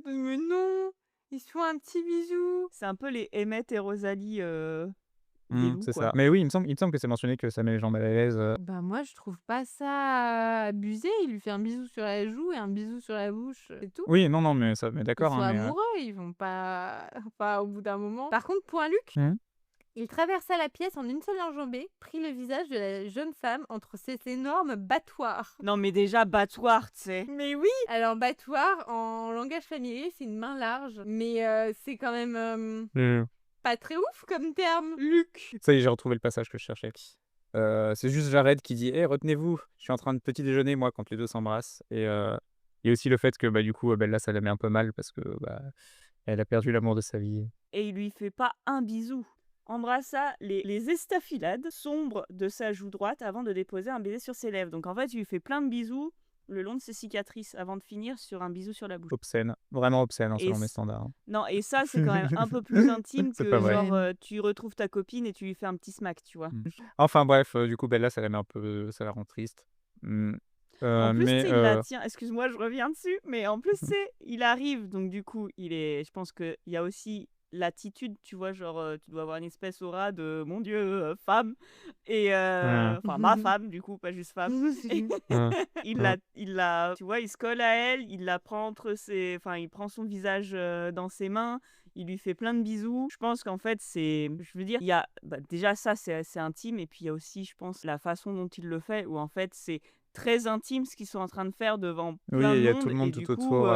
Mais non, ils se font un petit bisou. C'est un peu les Emmett et Rosalie des loups, c'est quoi. ça. Mais oui, il me semble que c'est mentionné que ça met les gens mal à l'aise. Bah moi, je trouve pas ça abusé. Il lui fait un bisou sur la joue et un bisou sur la bouche, c'est tout. Oui, non, mais ça, mais Ils d'accord, sont hein, mais amoureux, ils vont pas au bout d'un moment. Par contre, point Luc, Mmh. il traversa la pièce en une seule enjambée, prit le visage de la jeune femme entre ses énormes battoirs. Non, mais déjà, battoir, tu sais. Mais oui. Alors battoir, en langage familier, c'est une main large, mais c'est quand même pas très ouf comme terme. Luc. Ça y est, j'ai retrouvé le passage que je cherchais. C'est juste Jared qui dit: «Eh, retenez-vous, je suis en train de petit déjeuner, moi», quand les deux s'embrassent. Et aussi le fait que, bah, du coup, Bella, ça la met un peu mal parce que, bah, elle a perdu l'amour de sa vie. Et il lui fait pas un bisou. Embrassa les estafilades sombres de sa joue droite avant de déposer un baiser sur ses lèvres. Donc en fait, il lui fait plein de bisous le long de ses cicatrices avant de finir sur un bisou sur la bouche. Obscène, vraiment obscène, hein, Et selon mes c- standards, hein. Non, et ça, c'est quand même un peu plus intime C'est que pas vrai. genre tu retrouves ta copine et tu lui fais un petit smack, tu vois. Enfin bref, du coup, Bella, ça la met un peu, ça la rend triste. En plus, tu Mais sais, il la tient. Excuse-moi, je reviens dessus, mais en plus, c'est il arrive, donc du coup, je pense qu'il y a aussi l'attitude, tu vois, genre, tu dois avoir une espèce aura de mon Dieu, femme, et enfin, ma femme, du coup, pas juste femme. Et tu vois, il se colle à elle, il la prend enfin, il prend son visage dans ses mains, il lui fait plein de bisous. Je pense qu'en fait, je veux dire, il y a, déjà ça, c'est intime, et puis il y a aussi, je pense, la façon dont il le fait, où en fait, c'est très intime ce qu'ils sont en train de faire devant oui, plein il de y a tout monde, le et monde du tout coup, autour.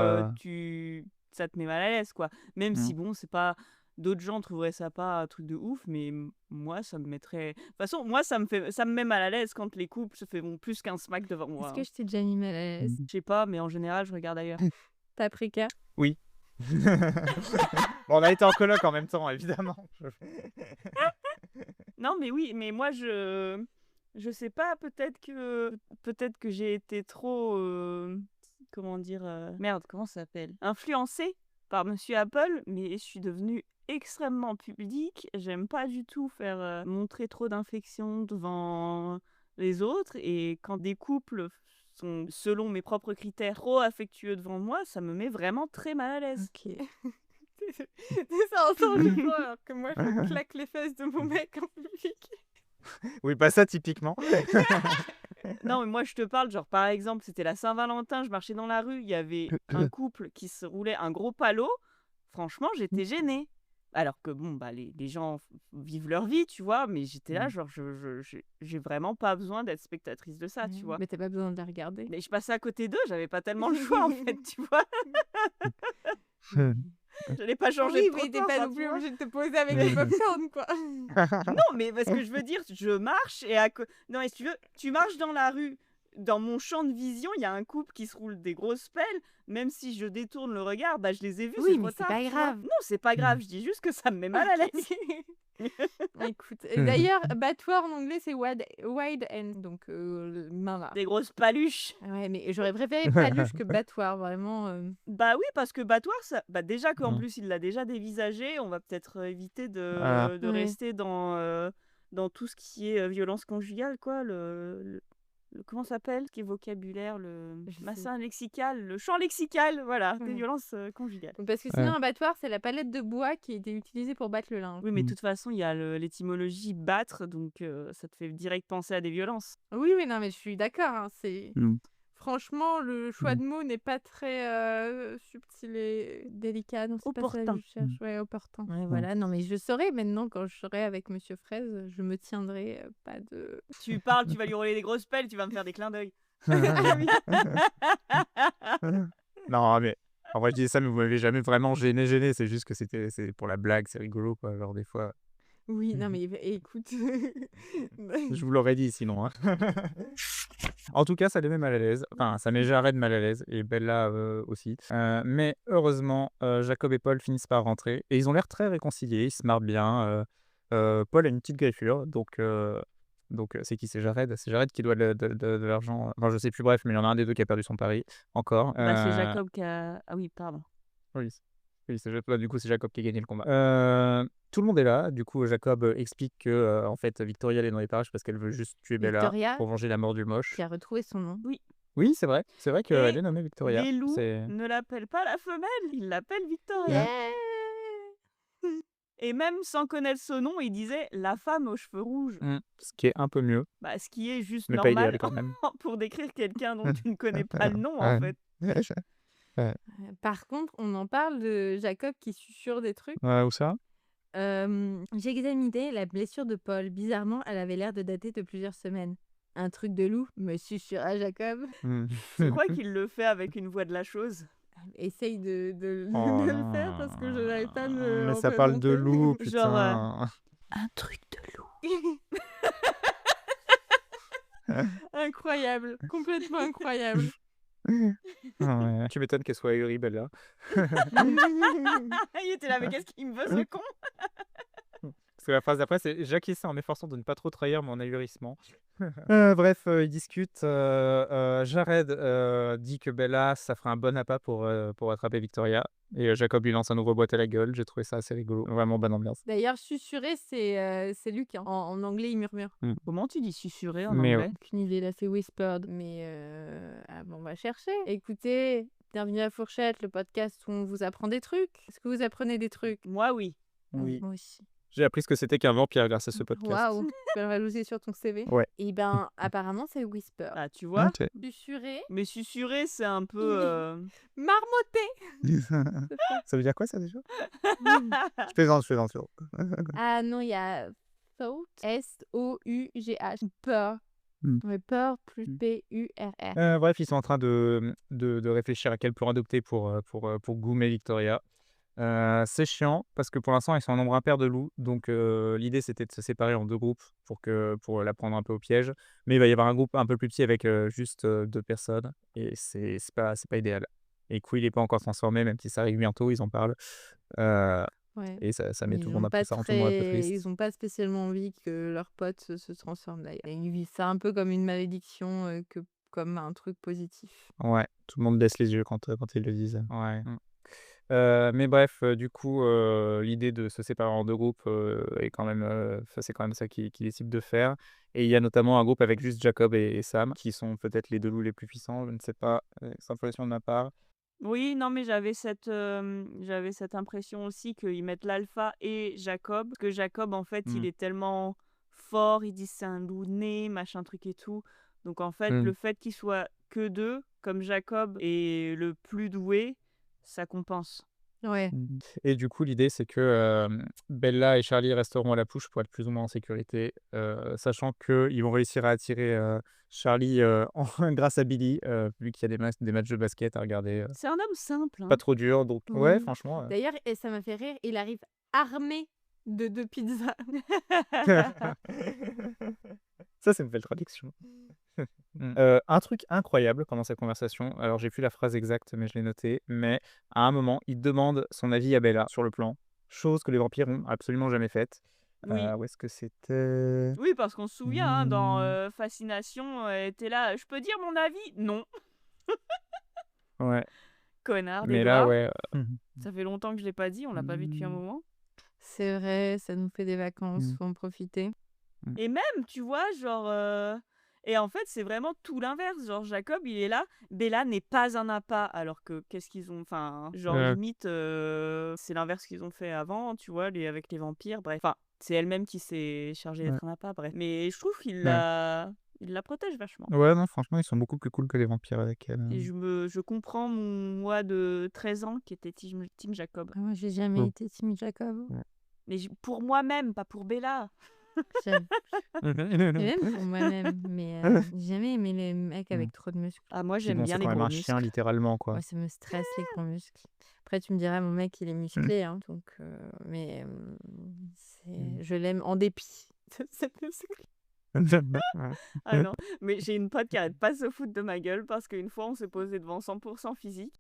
ça te met mal à l'aise, quoi. Même si, Mmh. bon, c'est pas... D'autres gens trouveraient ça pas un truc de ouf, mais moi, ça me mettrait... De toute façon, moi, ça me met mal à l'aise quand les couples se font plus qu'un smack devant moi. Est-ce que je t'ai déjà mis mal à l'aise? Je sais pas, mais en général, je regarde ailleurs. T'as pris cas? Oui. Bon, on a été en coloc en même temps, évidemment. Non, mais oui, mais moi, je sais pas, peut-être que j'ai été trop... comment dire... Merde, comment ça s'appelle? Influencée par Monsieur Apple, mais je suis devenue extrêmement pudique. J'aime pas du tout faire montrer trop d'infection devant les autres, et quand des couples sont, selon mes propres critères, trop affectueux devant moi, ça me met vraiment très mal à l'aise. Ok. Ça ensemble, alors que moi, je claque les fesses de mon mec en public. Oui, pas ça typiquement. Non, mais moi, je te parle, genre, par exemple, c'était la Saint-Valentin, je marchais dans la rue, il y avait un couple qui se roulait un gros palot. Franchement, j'étais gênée. Alors que, bon, les gens vivent leur vie, tu vois, mais j'étais là, genre, j'ai vraiment pas besoin d'être spectatrice de ça, tu vois. Mais t'as pas besoin de la regarder. Mais je passais à côté d'eux, j'avais pas tellement le choix, en fait, tu vois. J'allais pas changer Oui, de mais t'es trottoir, pas enfin, non tu plus vois. obligé de te poser avec les popcorn, quoi. Non, mais parce que je veux dire, je marche et non, et si tu veux, tu marches dans la rue, dans mon champ de vision, il y a un couple qui se roule des grosses pelles. Même si je détourne le regard, je les ai vus, Oui, c'est mais trop c'est tard, pas tu vois. grave. Non, c'est pas grave, je dis juste que ça me met mal à l'aise. Écoute, d'ailleurs, battoir en anglais, c'est wide end, donc main là. Des grosses paluches. Ouais, mais j'aurais préféré paluche que battoir, vraiment. Bah oui, parce que battoir, ça... déjà qu'en plus il l'a déjà dévisagé, on va peut-être éviter de Ouais. rester dans tout ce qui est violence conjugale, quoi. Comment ça s'appelle? Ce qui est vocabulaire, le Je sais. bassin lexical, le champ lexical, voilà, des Ouais. violences conjugales. Parce que sinon, un battoir, c'est la palette de bois qui a été utilisée pour battre le linge. Oui, mais de toute façon, il y a l'étymologie battre, donc ça te fait direct penser à des violences. Oui, oui, non, mais je suis d'accord. Hein, Franchement, le choix de mots n'est pas très subtil et délicat. Non, c'est pas ça que Opportun. je cherche. Ouais, opportun. Ouais, voilà. Non, mais je saurai maintenant, quand je serai avec Monsieur Fraise, je me tiendrai pas de... Tu parles, tu vas lui rouler des grosses pelles, tu vas me faire des clins d'œil. Ah oui. Non, mais en vrai, je disais ça, mais vous m'avez jamais vraiment gêné. C'est juste que c'est pour la blague, c'est rigolo, quoi. Genre, des fois, Oui, non, mais écoute... je vous l'aurais dit sinon, hein. En tout cas, ça les met mal à l'aise. Enfin, ça met Jared mal à l'aise et Bella aussi. Mais heureusement, Jacob et Paul finissent par rentrer et ils ont l'air très réconciliés. Ils se marrent bien. Paul a une petite griffure, donc c'est qui? C'est Jared. C'est Jared qui doit de l'argent. Enfin, je sais plus. Bref, mais il y en a un des deux qui a perdu son pari encore. Bah, c'est Jacob qui a. Ah oui, pardon. Oui, oui, du coup, c'est Jacob qui a gagné le combat. Tout le monde est là. Du coup, Jacob explique que en fait, Victoria elle est dans les parages parce qu'elle veut juste tuer Bella Victoria, pour venger la mort du moche. qui a retrouvé son nom. Oui, c'est vrai. C'est vrai qu'elle Et est nommée Victoria. Les loups C'est... ne l'appellent pas la femelle, ils l'appellent Victoria. Yeah. Et même sans connaître son nom, il disait la femme aux cheveux rouges. Ce qui est un peu mieux, Bah, ce qui est juste mais pas normal idéal quand même. pour décrire quelqu'un dont tu ne connais pas le nom, en fait. Par contre, on en parle de Jacob qui susurre des trucs. Où ça? J'ai examiné la blessure de Paul. Bizarrement, elle avait l'air de dater de plusieurs semaines. Un truc de loup, me susurra Jacob. Je crois qu'il le fait avec une voix de la chose. Essaye de Oh le faire parce que je n'arrive pas à me mais ça parle de représenter. loup, Genre, putain. Un truc de loup. Incroyable, complètement incroyable. Ouais. Tu m'étonnes qu'elle soit ahurie, Bella. Il était là, mais qu'est-ce qu'il me veut, ce con? Parce que la phrase d'après, c'est j'acquiesçais en m'efforçant de ne pas trop trahir mon ahurissement. Bref, ils discutent. Jared dit que Bella, ça ferait un bon appât pour attraper Victoria. Et Jacob lui lance un ouvre-boîte à la gueule. J'ai trouvé ça assez rigolo. Vraiment bonne ambiance. D'ailleurs, susurrer, c'est Luc. Hein. En anglais, il murmure. Comment tu dis susurrer en Mais anglais? Aucune idée, là, c'est whispered. Mais on va chercher. Écoutez, bienvenue à Fourchette, le podcast où on vous apprend des trucs. Est-ce que vous apprenez des trucs? Moi, oui. Oui. Moi aussi. J'ai appris ce que c'était qu'un vampire grâce à ce podcast. Waouh, tu peux le rajouter sur ton CV. Ouais. Et ben, apparemment, c'est whisper. Ah, tu vois? Ok. Susurrer, Mais susurrer, c'est un peu... marmotter. Ça veut dire quoi ça déjà? Je plaisante. Ah non, il y a thought, S-O-U-G-H. Peur. Ouais, peur plus P-U-R-R. Bref, ils sont en train de réfléchir à quel plan adopter pour goumer Victoria. C'est chiant parce que pour l'instant ils sont en nombre impair de loups, donc l'idée c'était de se séparer en deux groupes pour la prendre un peu au piège, mais il va y avoir un groupe un peu plus petit avec juste 2 personnes et c'est pas idéal. Et Quill il est pas encore transformé, même si ça arrive bientôt, ils en parlent. Ouais. Et ça met tout le Ils monde ont un pas peu ça rend tout le monde un peu triste. ils ont pas spécialement envie que leur pote se transforme d'ailleurs. Ils vivent ça un peu comme une malédiction que comme un truc positif. Ouais, tout le monde baisse les yeux quand ils le disent. Ouais. Mais bref, du coup, l'idée de se séparer en 2 groupes, est quand même, c'est quand même ça qu'ils décident de faire. Et il y a notamment un groupe avec juste Jacob et Sam, qui sont peut-être les 2 loups les plus puissants, je ne sais pas, c'est impression de ma part. Oui, non, mais j'avais cette impression aussi qu'ils mettent l'alpha et Jacob. Que Jacob, en fait, il est tellement fort, ils disent c'est un loup né, machin truc et tout. Donc, en fait, le fait qu'il soit que 2, comme Jacob est le plus doué, ça compense. Ouais. Et du coup, l'idée, c'est que Bella et Charlie resteront à la pouche pour être plus ou moins en sécurité, sachant qu'ils vont réussir à attirer Charlie grâce à Billy, vu qu'il y a des matchs de basket à regarder. C'est un homme simple. Hein. Pas trop dur, donc ouais, Oui. franchement. D'ailleurs, et ça m'a fait rire, il arrive armé de 2 pizzas. Ça, c'est une belle traduction. Un truc incroyable pendant cette conversation, alors j'ai plus la phrase exacte, mais je l'ai noté, mais à un moment, il demande son avis à Bella sur le plan, chose que les vampires ont absolument jamais faite. Oui. Où est-ce que c'était? Oui, parce qu'on se souvient, hein, dans Fascination, t'es là, je peux dire mon avis? Non. Ouais, Connard, mais des là, doigts. ouais. Ça fait longtemps que je l'ai pas dit, on l'a pas vu depuis un moment. C'est vrai, ça nous fait des vacances, faut en profiter. Et même, tu vois, genre... Et en fait, c'est vraiment tout l'inverse. Genre, Jacob, il est là. Bella n'est pas un appât. Alors que, qu'est-ce qu'ils ont... Enfin, genre, limite, c'est l'inverse qu'ils ont fait avant, tu vois, avec les vampires. Bref, enfin, c'est elle-même qui s'est chargée d'être un appât, bref. Mais je trouve qu'il il la protège vachement. Ouais, non, franchement, ils sont beaucoup plus cool que les vampires avec elle. Et je comprends mon moi de 13 ans qui était Team Jacob. Ah, moi, j'ai jamais été Team Jacob. Mais pour moi-même, pas pour Bella. J'aime. Et même pour moi-même, mais j'ai jamais aimé les mecs avec trop de muscles. Ah, moi, Puis j'aime bon, bien c'est les quand même gros un chien, muscles. littéralement, quoi. Moi, ça me stresse les gros muscles. Après, tu me diras, mon mec, il est musclé, hein, donc, mais je l'aime en dépit de ses muscles. Ah non, mais j'ai une pote qui arrête pas de se foutre de ma gueule parce qu'une fois on s'est posé devant 100% physique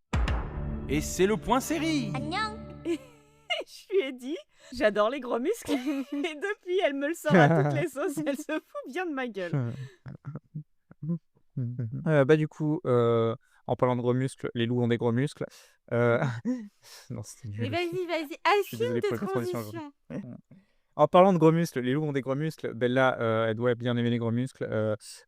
Et c'est le point série. et je lui ai dit j'adore les gros muscles et depuis elle me le sort à toutes les sauces, elle se fout bien de ma gueule. Bah, du coup, en parlant de gros muscles, les loups ont des gros muscles. Non, c'était Mais nul. vas-y, Je suis désolé assume tes pour les transitions aujourd'hui. transitions. En parlant de gros muscles, les loups ont des gros muscles. Bella, elle doit bien aimer les gros muscles.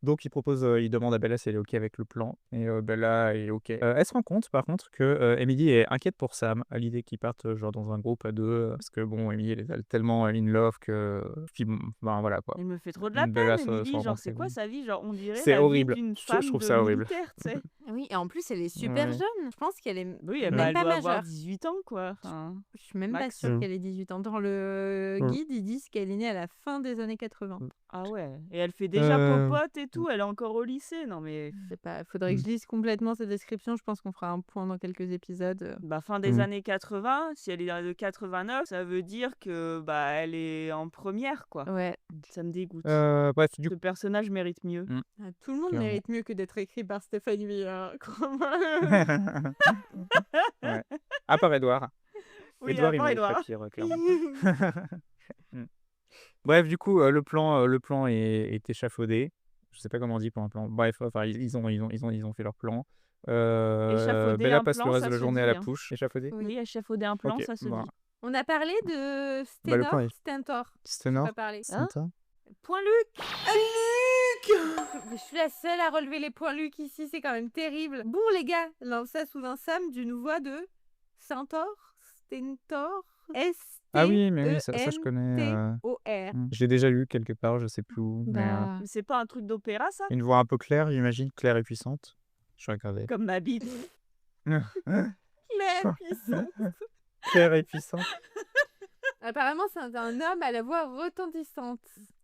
Donc il demande à Bella si elle est OK avec le plan. Et Bella est OK. Elle se rend compte par contre que Emily est inquiète pour Sam à l'idée qu'ils partent genre dans un groupe à deux. Parce que bon, Emily elle est tellement in love que. Puis, ben voilà quoi. Elle me fait trop de la Bella peine, se Emily, rend genre compte c'est que quoi sa vie, genre on dirait c'est la vie horrible. d'une Je femme trouve de ça horrible. militaire, tu sais. Oui, et en plus, elle est super Ouais. jeune. Je pense qu'elle est Oui, même elle pas doit avoir majeure. 18 ans quoi. Enfin, Je suis même pas max. sûre qu'elle ait 18 ans. Dans le Mm. guide, ils disent qu'elle est née à la fin des années 80. Ah ouais, et elle fait déjà Euh, popote et tout, elle est encore au lycée, non mais Je sais pas, faudrait que je lise complètement cette description. Je pense qu'on fera un point dans quelques épisodes. bah fin des Mm. années 80, si elle est de 89, ça veut dire que bah elle est en première quoi. Ouais, Ça me dégoûte. Bref, du Ce personnage mérite mieux. Ah, tout le monde Clairement. mérite mieux que d'être écrit par Stéphanie Meyer, crois-moi. Ouais. À part Edouard. Oui, Edouard, il à part mériterait Edouard. pire, clairement. Mm. Bref, du coup, le plan est échafaudé. Je sais pas comment on dit pour un plan. Bref, enfin, ils ont fait leur plan. Échafauder Bella un passe plan, le reste ça de la se journée à dit, la hein. couche. Échafaudé. Oui. Oui, échafauder un plan, Ok, ça se bon. dit. On a parlé de Bah, le Stenor, plan est- Stentor. C'était On Nord. va parler. Santa. Point Luc. Je suis la seule à relever les points Luc ici, c'est quand même terrible. Bon les gars, lance ça sous un Sam d'une voix de Centaure, Stentor, Ah oui, mais oui, ça je connais. S-T-O-R. Je l'ai déjà lu quelque part, je sais plus où. Mais Bah, Mais c'est pas un truc d'opéra ça? une voix un peu claire, j'imagine, claire et puissante. Je vais regarder. Comme ma bite. Claire, puissante. Claire et puissante. Apparemment, c'est un homme à la voix retentissante.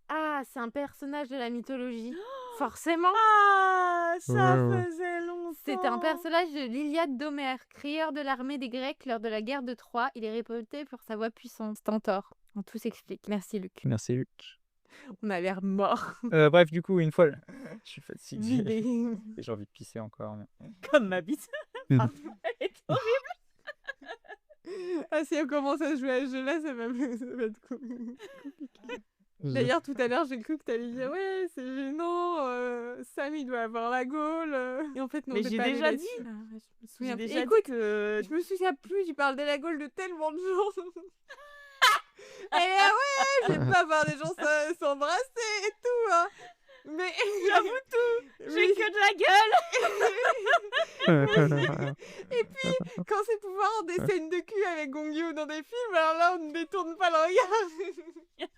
Ah, c'est un personnage de la mythologie. Forcément. Ah, ça Ouais, ouais. faisait longtemps. C'est un personnage de l'Iliade d'Homère, crieur de l'armée des Grecs lors de la guerre de Troie. Il est réputé pour sa voix puissante. Stentor. Tout s'explique. Merci Luc. Merci, Luc. On a l'air mort. Bref, du coup, une fois. Je suis fatigué. Vidé. Et j'ai envie de pisser encore. mais- Comme ma bite. Pardon, elle est horrible. Ah, si on commence à jouer à ce jeu-là, ça va être compliqué. D'ailleurs, tout à l'heure, j'ai cru que t'allais dire ouais, c'est gênant, Sam il doit avoir la gaule. Et en fait, non, Mais t'es j'ai pas allé déjà là-dessus. dit. Ah, ouais, je me J'ai souviens plus. déjà dit Écoute, que je me souviens plus, tu parles de la gaule de tellement de gens. Et ouais, j'aime pas voir des gens s'embrasser et tout, hein. Mais j'avoue tout. J'ai Oui. que de la gueule. Et puis, quand c'est pour voir des scènes de cul avec Gongyu dans des films, alors là, on ne détourne pas le regard.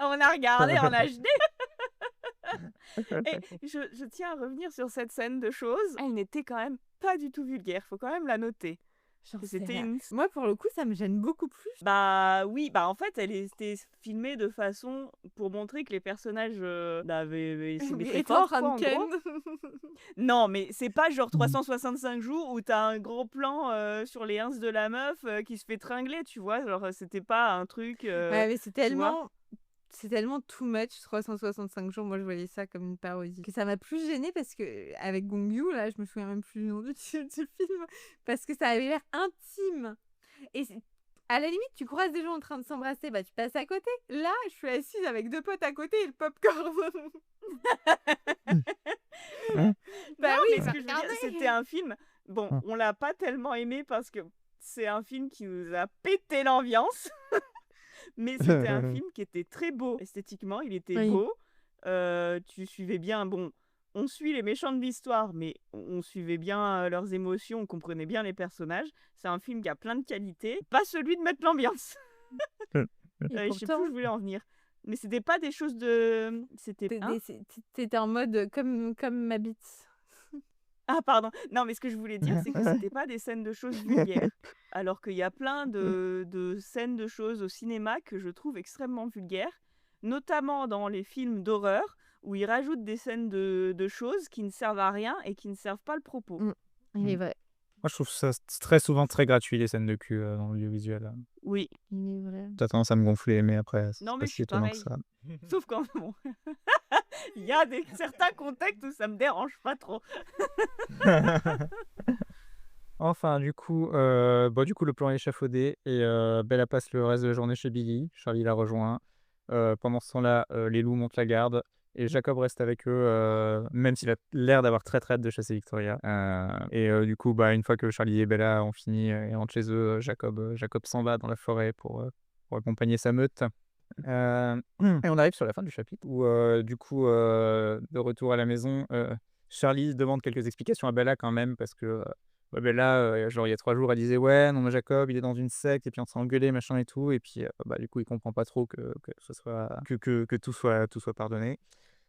On a regardé en HD. Et je tiens à revenir sur cette scène de choses. Elle n'était quand même pas du tout vulgaire. Faut quand même la noter. C'était une... Moi, pour le coup, ça me gêne beaucoup plus. Bah oui, bah en fait, elle était filmée de façon pour montrer que les personnages se mettraient Et t'es en fort, quoi, train en de ken. gros. Non, mais c'est pas genre 365 jours où t'as un gros plan sur les ins de la meuf qui se fait tringler, tu vois. Genre, c'était pas un truc. Ouais, mais c'est vois tellement too much 365 jours. Moi, je voyais ça comme une parodie. Que ça m'a plus gênée parce que avec Gongyu, là, je me souviens même plus du nom du film, parce que ça avait l'air intime. Et à la limite, tu croises des gens en train de s'embrasser, bah tu passes à côté. Là, je suis assise avec deux potes à côté et le popcorn. Bah Non, oui, mais ce bah que je veux dire, regardez. c'était un film. Bon, on l'a pas tellement aimé parce que c'est un film qui nous a pété l'ambiance. Mais c'était un film qui était très beau. Esthétiquement, il était Oui. beau. Tu suivais bien. Bon, on suit les méchants de l'histoire, mais on suivait bien leurs émotions, on comprenait bien les personnages. C'est un film qui a plein de qualités. Pas celui de mettre l'ambiance. Et Je sais plus pourtant, où je voulais en venir. Mais c'était pas des choses de. C'était. Hein t'étais en mode comme ma bite. Ah, pardon. Non, mais ce que je voulais dire, c'est que c'était pas des scènes de choses vulgaires. Alors qu'il y a plein de scènes de choses au cinéma que je trouve extrêmement vulgaires, notamment dans les films d'horreur, où ils rajoutent des scènes de choses qui ne servent à rien et qui ne servent pas le propos. Il est vrai. Moi, je trouve ça très souvent très gratuit, les scènes de cul dans l'audiovisuel. Oui. Il est vrai. Ça a tendance à me gonfler, mais après, c'est Non, pas mais je si suis étonnant que pareil. ça. Sauf quand bon. Il y a certains contextes où ça me dérange pas trop. Enfin, du coup, le plan est échafaudé et Bella passe le reste de la journée chez Billy. Charlie la rejoint. Pendant ce temps-là, les loups montent la garde et Jacob reste avec eux, même s'il a l'air d'avoir très, très hâte de chasser Victoria. Du coup, une fois que Charlie et Bella ont fini et rentrent chez eux, Jacob s'en va dans la forêt pour accompagner sa meute. Et on arrive sur la fin du chapitre où, de retour à la maison, Charlie demande quelques explications à Bella quand même parce que, Bella, genre il y a 3 jours, elle disait: «Ouais, non mais Jacob, il est dans une secte» et puis on s'est engueulé, machin et tout et puis, du coup, il comprend pas trop que ce soit que tout soit pardonné.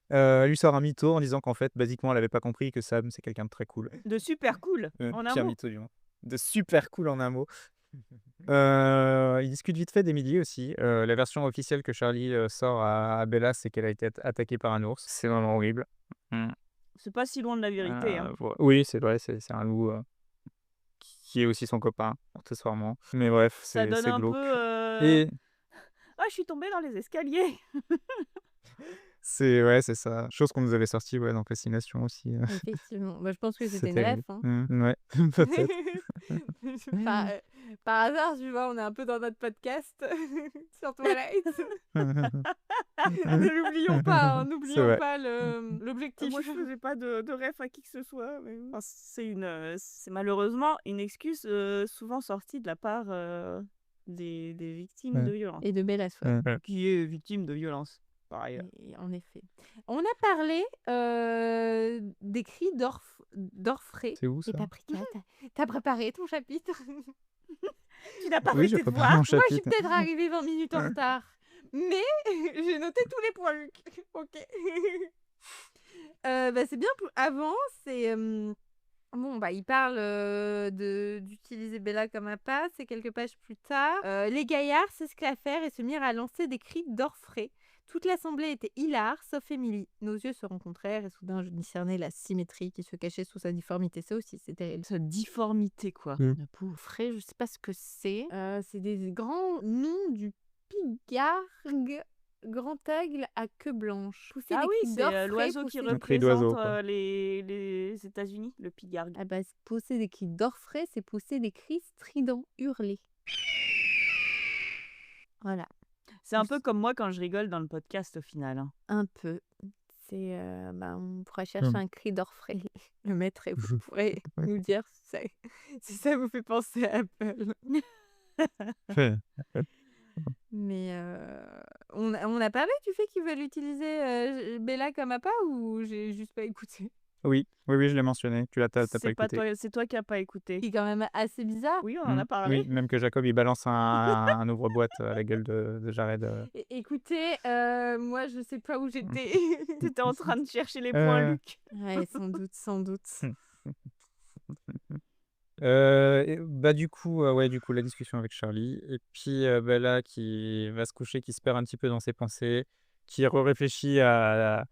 Elle lui sort un mytho en disant qu'en fait, basiquement, elle avait pas compris que Sam, c'est quelqu'un de très cool. De super cool, en un Pire mot. mytho du monde. De super cool en un mot. Il discute vite fait d'Emily aussi. La version officielle que Charlie, sort à Bella, c'est qu'elle a été attaquée par un ours. C'est vraiment horrible. Mmh. C'est pas si loin de la vérité. Hein. Oui, c'est vrai, c'est un loup, qui est aussi son copain, accessoirement. Mais bref, Ça donne c'est un glauque. peu. Et Ah, je suis tombée dans les escaliers. c'est ça. Chose qu'on nous avait sortie, dans Fascination aussi. Effectivement. Bah, je pense que c'était une C'était ref. Hein. ouais, peut-être. Par hasard, tu vois, on est un peu dans notre podcast sur Twilight. N'oublions pas, hein, C'est n'oublions vrai. pas l'objectif. Moi, je faisais pas de ref à qui que ce soit. Mais... Enfin, c'est malheureusement une excuse souvent sortie de la part des victimes de violence. Et de Bella Swan. Qui est victime de violence, par ailleurs. Et en effet. On a parlé des cris d'orfraie C'est où et ça? Paprika. T'as préparé ton chapitre? Tu n'as pas Oui, fait j'ai tes préparé devoirs. mon Moi, je suis chapitre. peut-être arrivée 20 minutes en retard. Mais j'ai noté tous les points, Luc. Ok. C'est bien. Avant, c'est... il parle d'utiliser Bella comme appât. C'est quelques pages plus tard. Les gaillards s'esclaffèrent et se mirent à lancer des cris d'orfraie. Toute l'assemblée était hilare, sauf Émilie. Nos yeux se rencontrèrent et soudain je discernais la symétrie qui se cachait sous sa difformité. Ça aussi, c'est terrible. Cette difformité, quoi. Le pauvre frais, je sais pas ce que c'est. C'est des grands noms du pigargue. Grand aigle à queue blanche. Pousser des cris c'est d'orfraie, l'oiseau qui pousser- cri d'oiseau, représente quoi. les États-Unis, le pigargue. Ah bah, pousser des cris d'orfraie, c'est pousser des cris stridents, hurlés. Voilà, C'est un peu comme moi quand je rigole dans le podcast au final. Hein. un peu. C'est, on pourra chercher un cri d'orfraie, le mettre et vous pourrez nous dire si ça vous fait penser à Apple. Mais on a parlé du fait qu'ils veulent utiliser Bella comme appât ou j'ai juste pas écouté? Oui, je l'ai mentionné. T'as pas C'est pas écouté. toi, c'est toi qui n'as pas écouté. C'est quand même assez bizarre. Oui, on en a parlé. Oui, même que Jacob, il balance un ouvre-boîte à la gueule de Jared. Écoutez, moi je sais pas où j'étais. T'étais en train de chercher les points, Luc. Ouais, sans doute. Du coup, la discussion avec Charlie. Et puis, Bella qui va se coucher, qui se perd un petit peu dans ses pensées, qui réfléchit à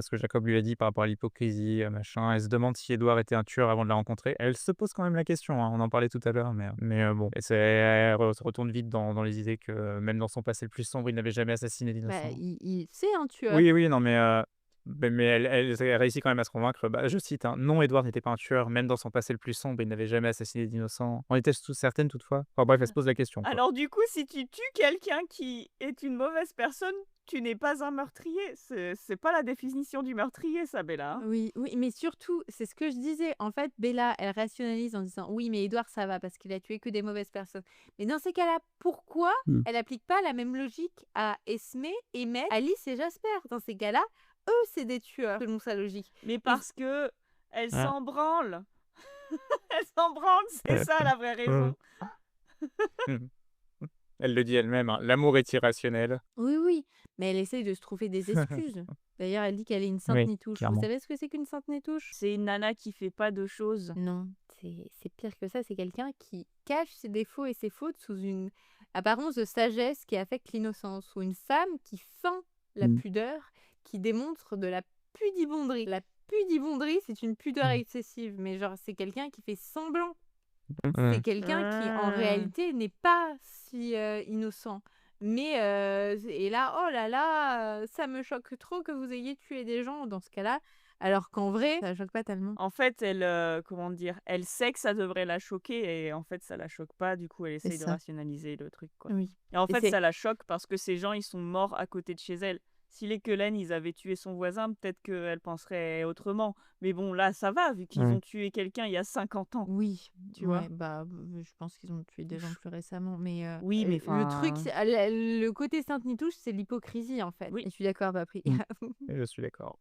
ce que Jacob lui a dit par rapport à l'hypocrisie, machin. Elle se demande si Édouard était un tueur avant de la rencontrer. Elle se pose quand même la question, hein, on en parlait tout à l'heure, mais bon. Elle se retourne vite dans les idées que même dans son passé le plus sombre, il n'avait jamais assassiné d'innocents. C'est un tueur. Oui, non, mais elle réussit quand même à se convaincre. Je cite, hein, non, Édouard n'était pas un tueur, même dans son passé le plus sombre, il n'avait jamais assassiné d'innocents. En était-elle tous certaines toutefois? Enfin bref, elle se pose la question, quoi. Alors du coup, si tu tues quelqu'un qui est une mauvaise personne, tu n'es pas un meurtrier. C'est pas la définition du meurtrier, ça, Bella. Hein. Oui, mais surtout, c'est ce que je disais. En fait, Bella, elle rationalise en disant oui, mais Édouard, ça va parce qu'il a tué que des mauvaises personnes. Mais dans ces cas-là, pourquoi elle n'applique pas la même logique à Esmé, Emmett, Alice et Jasper? Dans ces cas-là, eux, c'est des tueurs, selon sa logique. Mais parce que elle s'en branle. Elle s'en branle, c'est ça la vraie raison. Elle le dit elle-même, hein, l'amour est irrationnel. Oui, mais elle essaye de se trouver des excuses. D'ailleurs, elle dit qu'elle est une sainte Oui, nitouche. clairement. Vous savez ce que c'est qu'une sainte nitouche? C'est une nana qui fait pas de choses. Non, c'est pire que ça. C'est quelqu'un qui cache ses défauts et ses fautes sous une apparence de sagesse qui affecte l'innocence. Ou une femme qui feint la pudeur, qui démontre de la pudibonderie. La pudibonderie, c'est une pudeur excessive. Mais genre, c'est quelqu'un qui fait semblant C'est quelqu'un qui, en réalité, n'est pas si innocent. Mais, et là, oh là là, ça me choque trop que vous ayez tué des gens dans ce cas-là. Alors qu'en vrai, ça choque pas tellement. En fait, elle, comment dire, elle sait que ça devrait la choquer et en fait, ça la choque pas. Du coup, elle C'est essaye de ça. rationaliser le truc, quoi. Oui. Et en Et fait, c'est ça la choque parce que ces gens, ils sont morts à côté de chez elle. Si les Cullen, ils avaient tué son voisin, peut-être qu'elle penserait autrement. Mais bon, là, ça va, vu qu'ils ont tué quelqu'un il y a 50 ans, oui, tu vois. ouais, bah, je pense qu'ils ont tué des gens plus récemment. Mais Oui, mais le truc, enfin... le côté Sainte-Nitouche, c'est l'hypocrisie, en fait. Oui. Et je suis d'accord, Papri. Et je suis d'accord.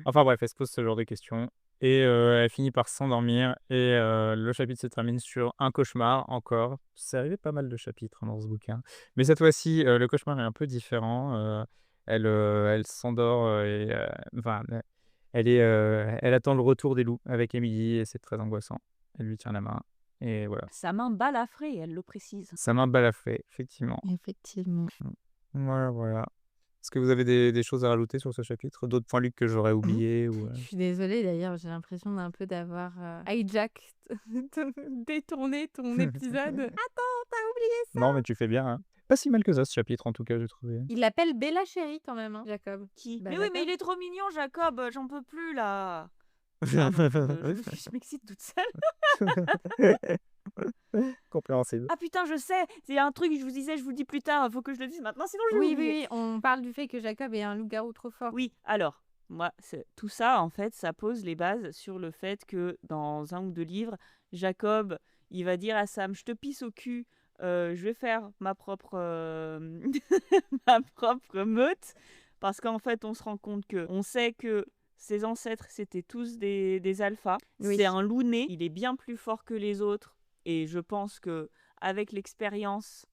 Enfin bref, elle se pose ce genre de questions et elle finit par s'endormir et le chapitre se termine sur un cauchemar encore. C'est arrivé pas mal de chapitres, hein, dans ce bouquin. Mais cette fois-ci, le cauchemar est un peu différent, elle s'endort, et enfin, elle attend le retour des loups avec Emily et c'est très angoissant. Elle lui tient la main et voilà. Sa main balafrée, elle le précise. Sa main balafrée, effectivement. Effectivement. Voilà, voilà. Est-ce que vous avez des choses à rajouter sur ce chapitre? D'autres points, Luc, que j'aurais oubliés ou, Je suis désolée d'ailleurs, j'ai l'impression d'un peu d'avoir hijack, détourné ton épisode. Attends, t'as oublié ça. Non, mais tu fais bien, hein. Pas si mal que ça, ce chapitre, en tout cas, j'ai trouvé. Il l'appelle Bella Chérie quand même, hein, Jacob. Qui? Bah, Mais oui, mais Jacob. il est trop mignon, Jacob, j'en peux plus, là. Pardon, je m'excite toute seule. Compréhensible. Ah putain, je sais, c'est un truc, je vous disais, je vous le dis plus tard, faut que je le dise maintenant, sinon je vais Oui, oublier. oui, oui, on parle du fait que Jacob est un loup-garou trop fort. Oui, alors, moi, tout ça, en fait, ça pose les bases sur le fait que dans un ou deux livres, Jacob, il va dire à Sam, je te pisse au cul, je vais faire ma propre, ma propre meute, parce qu'en fait, on se rend compte que, on sait que ses ancêtres, c'était tous des alphas. Oui. C'est un loup né, il est bien plus fort que les autres, et je pense que avec l'expérience,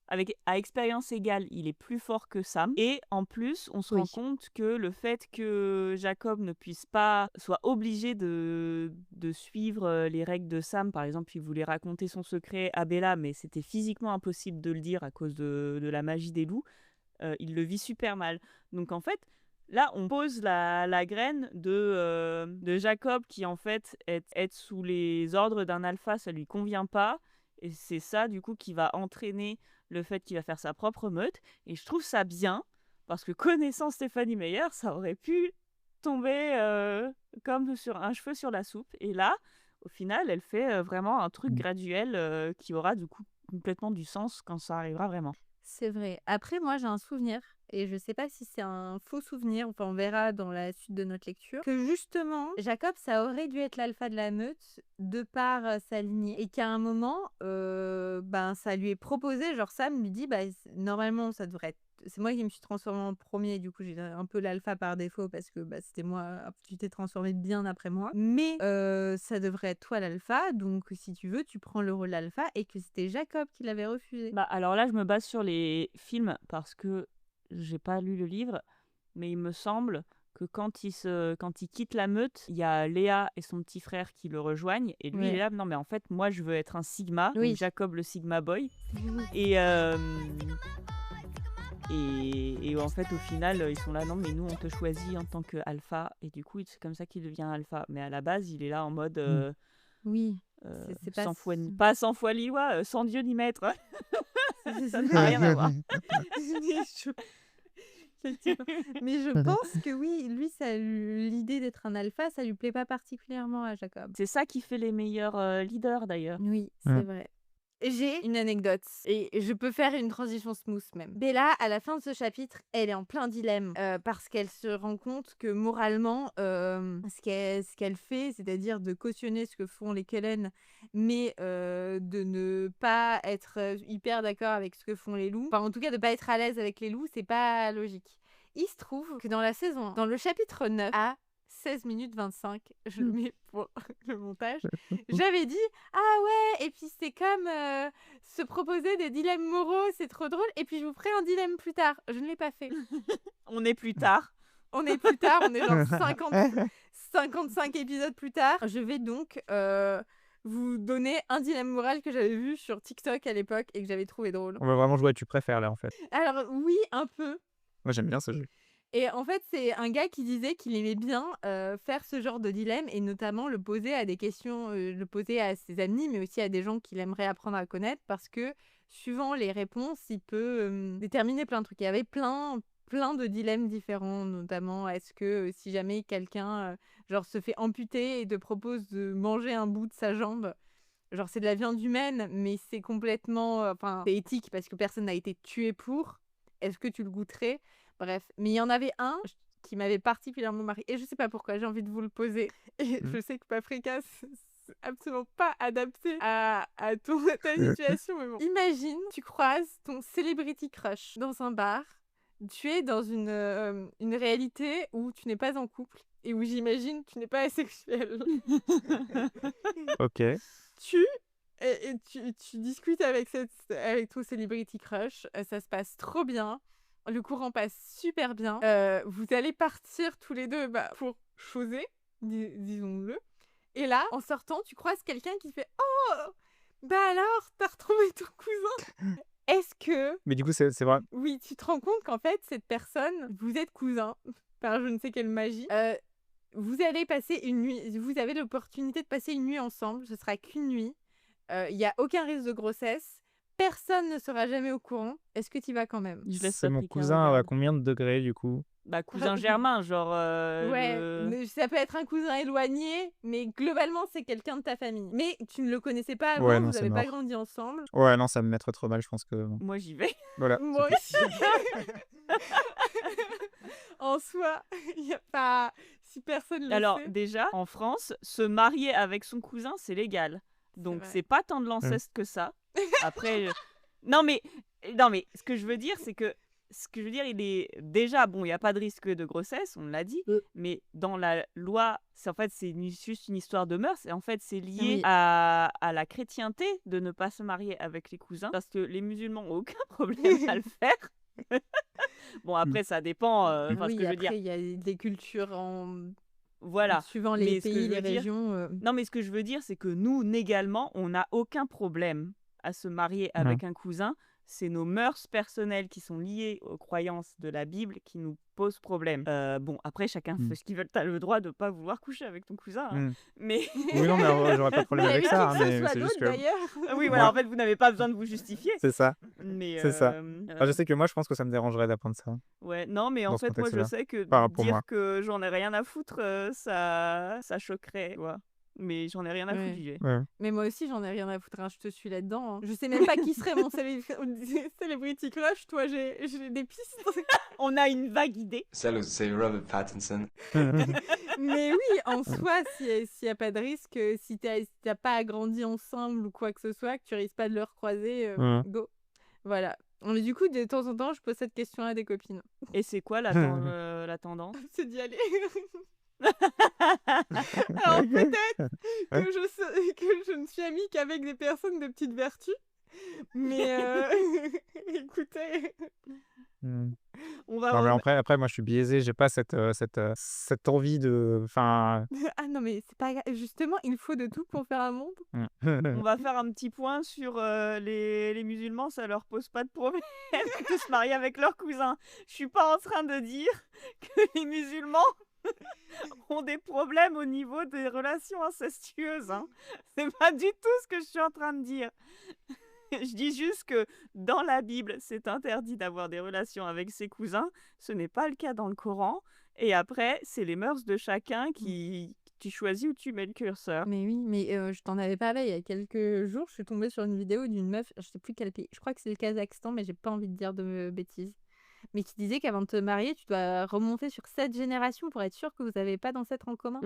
à expérience égale, il est plus fort que Sam. Et en plus, on se rend compte que le fait que Jacob ne puisse pas, soit obligé de suivre les règles de Sam, par exemple, il voulait raconter son secret à Bella, mais c'était physiquement impossible de le dire à cause de la magie des loups, il le vit super mal. Donc en fait, là, on pose la graine de Jacob qui, en fait, être sous les ordres d'un alpha, ça lui convient pas. Et c'est ça, du coup, qui va entraîner le fait qu'il va faire sa propre meute. Et je trouve ça bien, parce que connaissant Stéphanie Meyer, ça aurait pu tomber comme sur un cheveu sur la soupe. Et là, au final, elle fait vraiment un truc graduel qui aura, du coup, complètement du sens quand ça arrivera vraiment. C'est vrai. Après, moi, j'ai un souvenir, et je sais pas si c'est un faux souvenir, enfin, on verra dans la suite de notre lecture, que justement, Jacob, ça aurait dû être l'alpha de la meute, de par sa lignée, et qu'à un moment, ben, ça lui est proposé, genre Sam lui dit, bah, normalement, ça devrait être... C'est moi qui me suis transformée en premier, du coup, j'ai un peu l'alpha par défaut, parce que bah, c'était moi, tu t'es transformée bien après moi. Mais ça devrait être toi l'alpha, donc si tu veux, tu prends le rôle d'alpha, et que c'était Jacob qui l'avait refusé. Bah, alors là, je me base sur les films, parce que j'ai pas lu le livre, mais il me semble que quand il quitte la meute, il y a Léa et son petit frère qui le rejoignent, et lui, il est là, non mais en fait, moi, je veux être un Sigma, donc Jacob le Sigma Boy, et en fait, au final, ils sont là, non, mais nous, on te choisit en tant qu'alpha. Et du coup, c'est comme ça qu'il devient alpha. Mais à la base, il est là en mode... oui, c'est pas... pas 100 fois loi, sans Dieu ni maître. Ça n'a rien à voir. Mais je pense que oui, lui, l'idée d'être un alpha, ça lui plaît pas particulièrement à Jacob. C'est ça qui fait les meilleurs leaders, d'ailleurs. Oui, c'est vrai. J'ai une anecdote et je peux faire une transition smooth même. Bella, à la fin de ce chapitre, elle est en plein dilemme parce qu'elle se rend compte que moralement, ce qu'elle fait, c'est-à-dire de cautionner ce que font les Cullen, mais de ne pas être hyper d'accord avec ce que font les loups, enfin en tout cas de pas être à l'aise avec les loups, c'est pas logique. Il se trouve que dans la saison 1, dans le chapitre 9, à 16 minutes 25, je le mets pour le montage, j'avais dit « Ah ouais, et puis c'est comme se proposer des dilemmes moraux, c'est trop drôle, et puis je vous ferai un dilemme plus tard. » Je ne l'ai pas fait. On est plus tard. On est plus tard, on est genre 55 épisodes plus tard. Je vais donc vous donner un dilemme moral que j'avais vu sur TikTok à l'époque et que j'avais trouvé drôle. On va vraiment jouer à tu préfères là en fait. Alors oui, un peu. Moi j'aime bien ce jeu. Et en fait, c'est un gars qui disait qu'il aimait bien faire ce genre de dilemme et notamment le poser à des questions, le poser à ses amis, mais aussi à des gens qu'il aimerait apprendre à connaître parce que suivant les réponses, il peut déterminer plein de trucs. Il y avait plein de dilemmes différents, notamment est-ce que si jamais quelqu'un genre se fait amputer et te propose de manger un bout de sa jambe, genre c'est de la viande humaine, mais c'est complètement, enfin c'est éthique parce que personne n'a été tué pour. Est-ce que tu le goûterais? Bref, mais il y en avait un qui m'avait particulièrement marqué et je sais pas pourquoi, j'ai envie de vous le poser. Et je sais que Paprika, c'est absolument pas adapté à ta situation, mais bon. Imagine, tu croises ton celebrity crush dans un bar, tu es dans une réalité où tu n'es pas en couple et où j'imagine tu n'es pas asexuel. Ok. Tu discutes avec ton celebrity crush, ça se passe trop bien, le courant passe super bien, vous allez partir tous les deux pour choser, disons-le. Et là, en sortant, tu croises quelqu'un qui fait « Oh, bah alors, t'as retrouvé ton cousin ?» Est-ce que, Mais du coup, c'est vrai. oui, tu te rends compte qu'en fait, cette personne, vous êtes cousins, par je ne sais quelle magie, vous allez passer une nuit, vous avez l'opportunité de passer une nuit ensemble, ce sera qu'une nuit, il n'y a aucun risque de grossesse, personne ne sera jamais au courant. Est-ce que tu y vas quand même? Je laisse C'est mon Paprika cousin à regarder. combien de degrés, du coup? Bah, cousin germain, genre. Ouais, mais ça peut être un cousin éloigné, mais globalement, c'est quelqu'un de ta famille. Mais tu ne le connaissais pas avant, Ouais, non, vous c'est n'avez pas mort. grandi ensemble. Ouais, non, ça me mettrait trop mal, je pense que... Moi, j'y vais. Voilà. Moi aussi. En soi, il n'y a pas... Si personne le Alors, sait. déjà, en France, se marier avec son cousin, c'est légal. Donc, vrai. c'est pas tant de l'inceste que ça. Après, non, mais ce que je veux dire, c'est que il est déjà, bon, il n'y a pas de risque de grossesse, on l'a dit, mais dans la loi, c'est juste une histoire de mœurs, et en fait, c'est lié Oui. à la chrétienté de ne pas se marier avec les cousins, parce que les musulmans ont aucun problème à le faire. Bon, après, ça dépend, ce Oui, que je veux dire. après, il y a des cultures Voilà. suivant Mais les ce que pays, je les veux dire- régions. Non, mais ce que je veux dire, c'est que nous, légalement, on n'a aucun problème à se marier avec un cousin. C'est nos mœurs personnelles qui sont liées aux croyances de la Bible qui nous posent problème. Bon, après, chacun fait ce qu'il veut. T'as le droit de pas vouloir coucher avec ton cousin. Hein. Mais Oui, non, mais j'aurais pas de problème Mais avec avec ça, qui hein, que ce mais soit c'est juste d'autre, que... d'ailleurs. oui, voilà, en fait, vous n'avez pas besoin de vous justifier. C'est ça, Mais c'est ça. Enfin, je sais que moi, je pense que ça me dérangerait d'apprendre ça. ouais, non, mais en Dans ce fait, moi, je contexte-là. sais que Enfin, pour dire moi. que j'en ai rien à foutre, ça choquerait, tu vois. Mais j'en ai rien à foutre, Ouais. j'y vais. Ouais. Mais moi aussi, j'en ai rien à foutre, hein, je te suis là-dedans. Hein. Je sais même pas qui serait mon celebrity crush. Toi, j'ai des pistes. On a une vague idée. Celle c'est Robert Pattinson. Mais oui, en soi, s'il n'y a pas de risque, si t'as pas grandi ensemble ou quoi que ce soit, que tu risques pas de le recroiser, go. Voilà. Mais du coup, de temps en temps, je pose cette question à des copines. Et c'est quoi la tendance? C'est d'y aller. Alors peut-être que je ne suis amie qu'avec des personnes de petite vertu. Mais écoutez, On va Non, mais remettre- après, moi, je suis biaisé, j'ai pas cette envie de... Enfin... ah non mais c'est pas grave. Justement, il faut de tout pour faire un monde. on va faire un petit point sur les musulmans, ça leur pose pas de problème de se marier avec leurs cousins. Je suis pas en train de dire que les musulmans ont des problèmes au niveau des relations incestueuses. Hein. C'est pas du tout ce que je suis en train de dire. Je dis juste que dans la Bible, c'est interdit d'avoir des relations avec ses cousins. Ce n'est pas le cas dans le Coran. Et après, c'est les mœurs de chacun qui tu choisis où tu mets le curseur. Mais oui, mais je t'en avais parlé il y a quelques jours. Je suis tombée sur une vidéo d'une meuf, je sais plus quel pays. Je crois que c'est le Kazakhstan, mais j'ai pas envie de dire de bêtises. Mais qui disait qu'avant de te marier, tu dois remonter sur 7 générations pour être sûr que vous n'avez pas d'ancêtres en commun.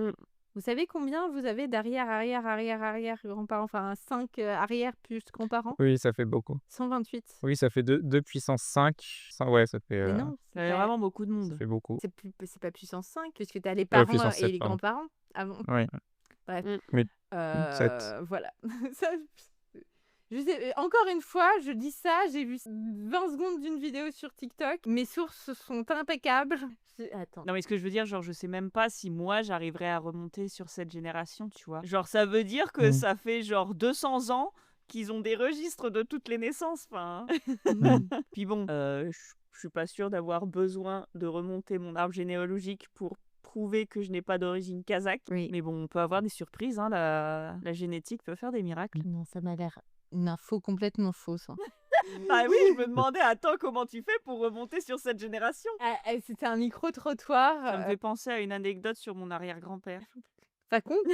Vous savez combien vous avez d'arrière, arrière, arrière, arrière grands-parents? Enfin, 5 arrière plus grands-parents? Oui, ça fait beaucoup. 128. Oui, ça fait 2 puissance 5. Ouais, ça fait, Mais non, Il y avait vraiment beaucoup de ça monde. fait beaucoup. c'est pas puissance 5, puisque tu as les parents puissance et 7, les pardon. grands-parents avant. Oui. Bref. Oui. Voilà. Ça, je sais, encore une fois, je dis ça, j'ai vu 20 secondes d'une vidéo sur TikTok. Mes sources sont impeccables. Attends. Non, mais ce que je veux dire, genre, je sais même pas si moi j'arriverais à remonter sur cette génération, tu vois. Genre, ça veut dire que ça fait genre 200 ans qu'ils ont des registres de toutes les naissances. Enfin. Puis bon, je Je suis pas sûre d'avoir besoin de remonter mon arbre généalogique pour prouver que je n'ai pas d'origine kazakh. Oui. Mais bon, on peut avoir des surprises, hein, la génétique peut faire des miracles. Non, ça m'a l'air une info complètement fausse. Hein. Ah oui, je me demandais, attends, comment tu fais pour remonter sur cette génération? C'était un micro-trottoir. Ça me fait penser à une anecdote sur mon arrière-grand-père. Ça compte?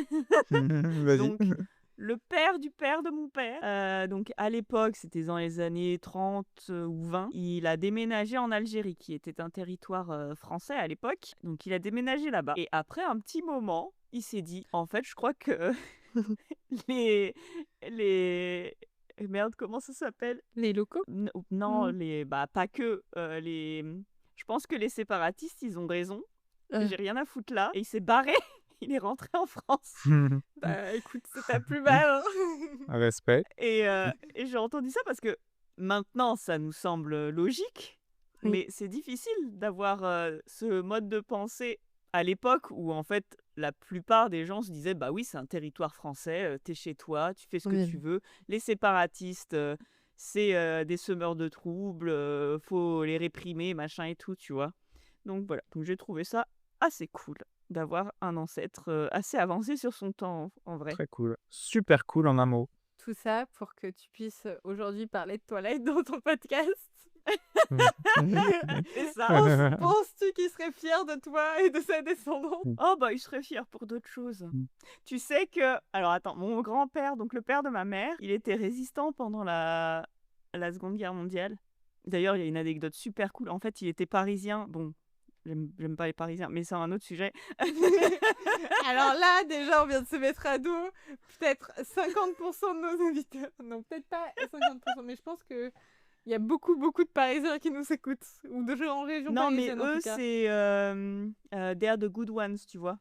Vas-y. Donc, le père de mon père, donc à l'époque, c'était dans les années 30 ou 20, il a déménagé en Algérie, qui était un territoire français à l'époque. Donc, il a déménagé là-bas. Et après un petit moment, il s'est dit, en fait, je crois que les... Merde, comment ça s'appelle? Les locaux? Non, pas que. Je pense que les séparatistes, ils ont raison. J'ai rien à foutre là. Et il s'est barré. Il est rentré en France. Bah écoute, c'est pas plus mal. Hein. Respect. Et j'ai entendu ça parce que maintenant, ça nous semble logique. Oui. Mais c'est difficile d'avoir ce mode de pensée à l'époque où, en fait, la plupart des gens se disaient « Bah oui, c'est un territoire français, t'es chez toi, tu fais ce que Oui. tu veux. » Les séparatistes, c'est des semeurs de troubles, faut les réprimer, machin et tout, tu vois. Donc voilà, donc j'ai trouvé ça assez cool d'avoir un ancêtre assez avancé sur son temps, en vrai. Très cool. Super cool en un mot. Tout ça pour que tu puisses aujourd'hui parler de Twilight dans ton podcast. C'est ça. Penses-tu qu'il serait fier de toi et de sa descendance? Oh bah il serait fier pour d'autres choses. Tu sais que... Alors attends, mon grand-père, donc le père de ma mère, il était résistant pendant la Seconde Guerre mondiale. D'ailleurs, il y a une anecdote super cool. En fait, il était parisien. Bon, j'aime pas les Parisiens, mais c'est un autre sujet. Alors là, déjà, on vient de se mettre à dos peut-être 50% de nos auditeurs. Non, peut-être pas 50%, mais je pense que il y a beaucoup de Parisiens qui nous écoutent. Ou de gens en région Non, mais parisienne, en eux, tout cas. c'est They're the good ones, tu vois.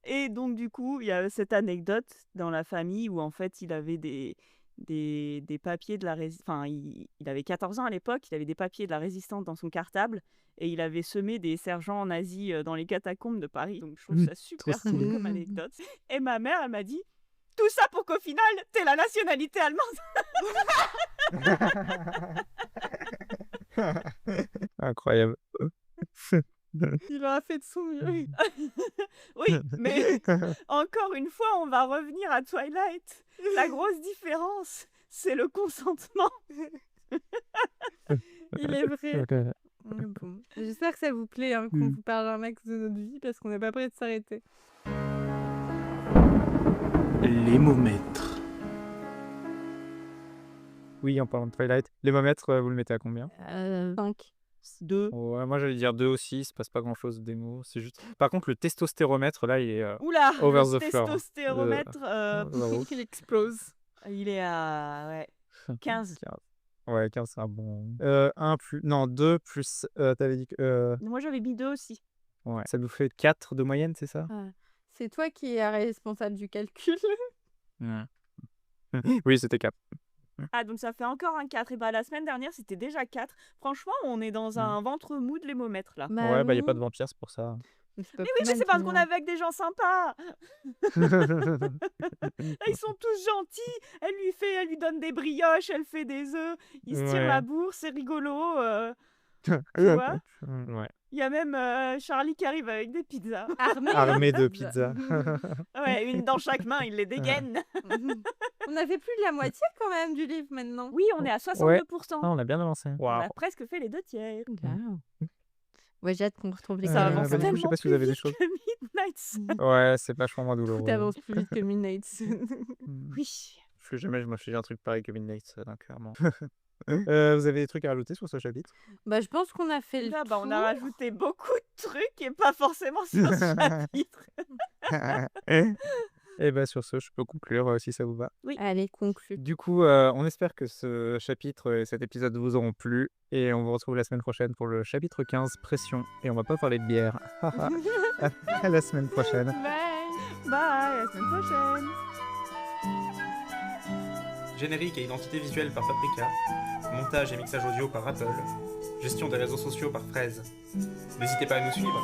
Et donc, du coup, il y a cette anecdote dans la famille où, en fait, il avait des papiers de la résistance. Enfin, il avait 14 ans à l'époque, il avait des papiers de la résistance dans son cartable et il avait semé des sergents nazis dans les catacombes de Paris. Donc, je trouve ça super stylé. cool comme anecdote. Et ma mère, elle m'a dit tout ça pour qu'au final, t'aies la nationalité allemande. Incroyable. Il aura fait de son mieux. Oui, mais encore une fois, on va revenir à Twilight. La grosse différence, c'est le consentement. Il est vrai. Bon. J'espère que ça vous plaît, hein, qu'on vous parle un max de notre vie, parce qu'on n'est pas prêt de s'arrêter. Les mots-maîtres. Oui, en parlant de Twilight. L'émomètre, vous le mettez à combien? 5. 2. Ouais, moi j'allais dire 2 aussi, il se passe pas grand chose des mots. C'est juste. Par contre, le testostéromètre, là, il est. Oula, Over le the floor. testostéromètre, Il explose. il est à 15. 15. Ouais, 15, c'est un bon. 1 plus. Non, 2 plus. T'avais dit que. Moi, j'avais mis 2 aussi. Ouais. Ça nous fait 4 de moyenne, c'est ça? C'est toi qui es responsable du calcul. Oui, c'était 4. Ah, donc ça fait encore un 4. Et bah, la semaine dernière, c'était déjà 4. Franchement, on est dans un ventre mou de l'émomètre, là. Ouais, bah, il n'y a pas de vampire, c'est pour ça. Mais oui, mais c'est parce qu'on est avec des gens sympas. Là, ils sont tous gentils. Elle lui donne des brioches, elle fait des œufs. Ils se tirent la bourre, c'est rigolo. Tu vois? Ouais. Il y a même Charlie qui arrive avec des pizzas. Armée de pizzas. Ouais, une dans chaque main, il les dégaine. On a fait plus de la moitié quand même du livre maintenant. Oui, on est à 62%. Ah, on a bien avancé. On a presque fait les 2 tiers. Ouais, j'ai hâte qu'on retrouve les Ça avance bah, du coup, tellement je sais pas si vous avez des choses. plus vite que Midnight Sun. Ouais, c'est vachement moins douloureux. Tout avance plus vite que Midnight. Oui. Moi, je fais un truc pareil que Midnight, clairement. Vous avez des trucs à rajouter sur ce chapitre? Bah, je pense qu'on a fait le Là, tour. on a rajouté beaucoup de trucs et pas forcément sur ce chapitre. Et bah sur ce, je peux conclure si ça vous va. Oui. Allez, conclue. Du coup, on espère que ce chapitre et cet épisode vous auront plu. Et on vous retrouve la semaine prochaine pour le chapitre 15, Pression. Et on va pas parler de bière. À la semaine prochaine. Bye. Bye, à la semaine prochaine. Générique et identité visuelle par Paprika. Montage et mixage audio par Apple. Gestion des réseaux sociaux par Fraise. N'hésitez pas à nous suivre.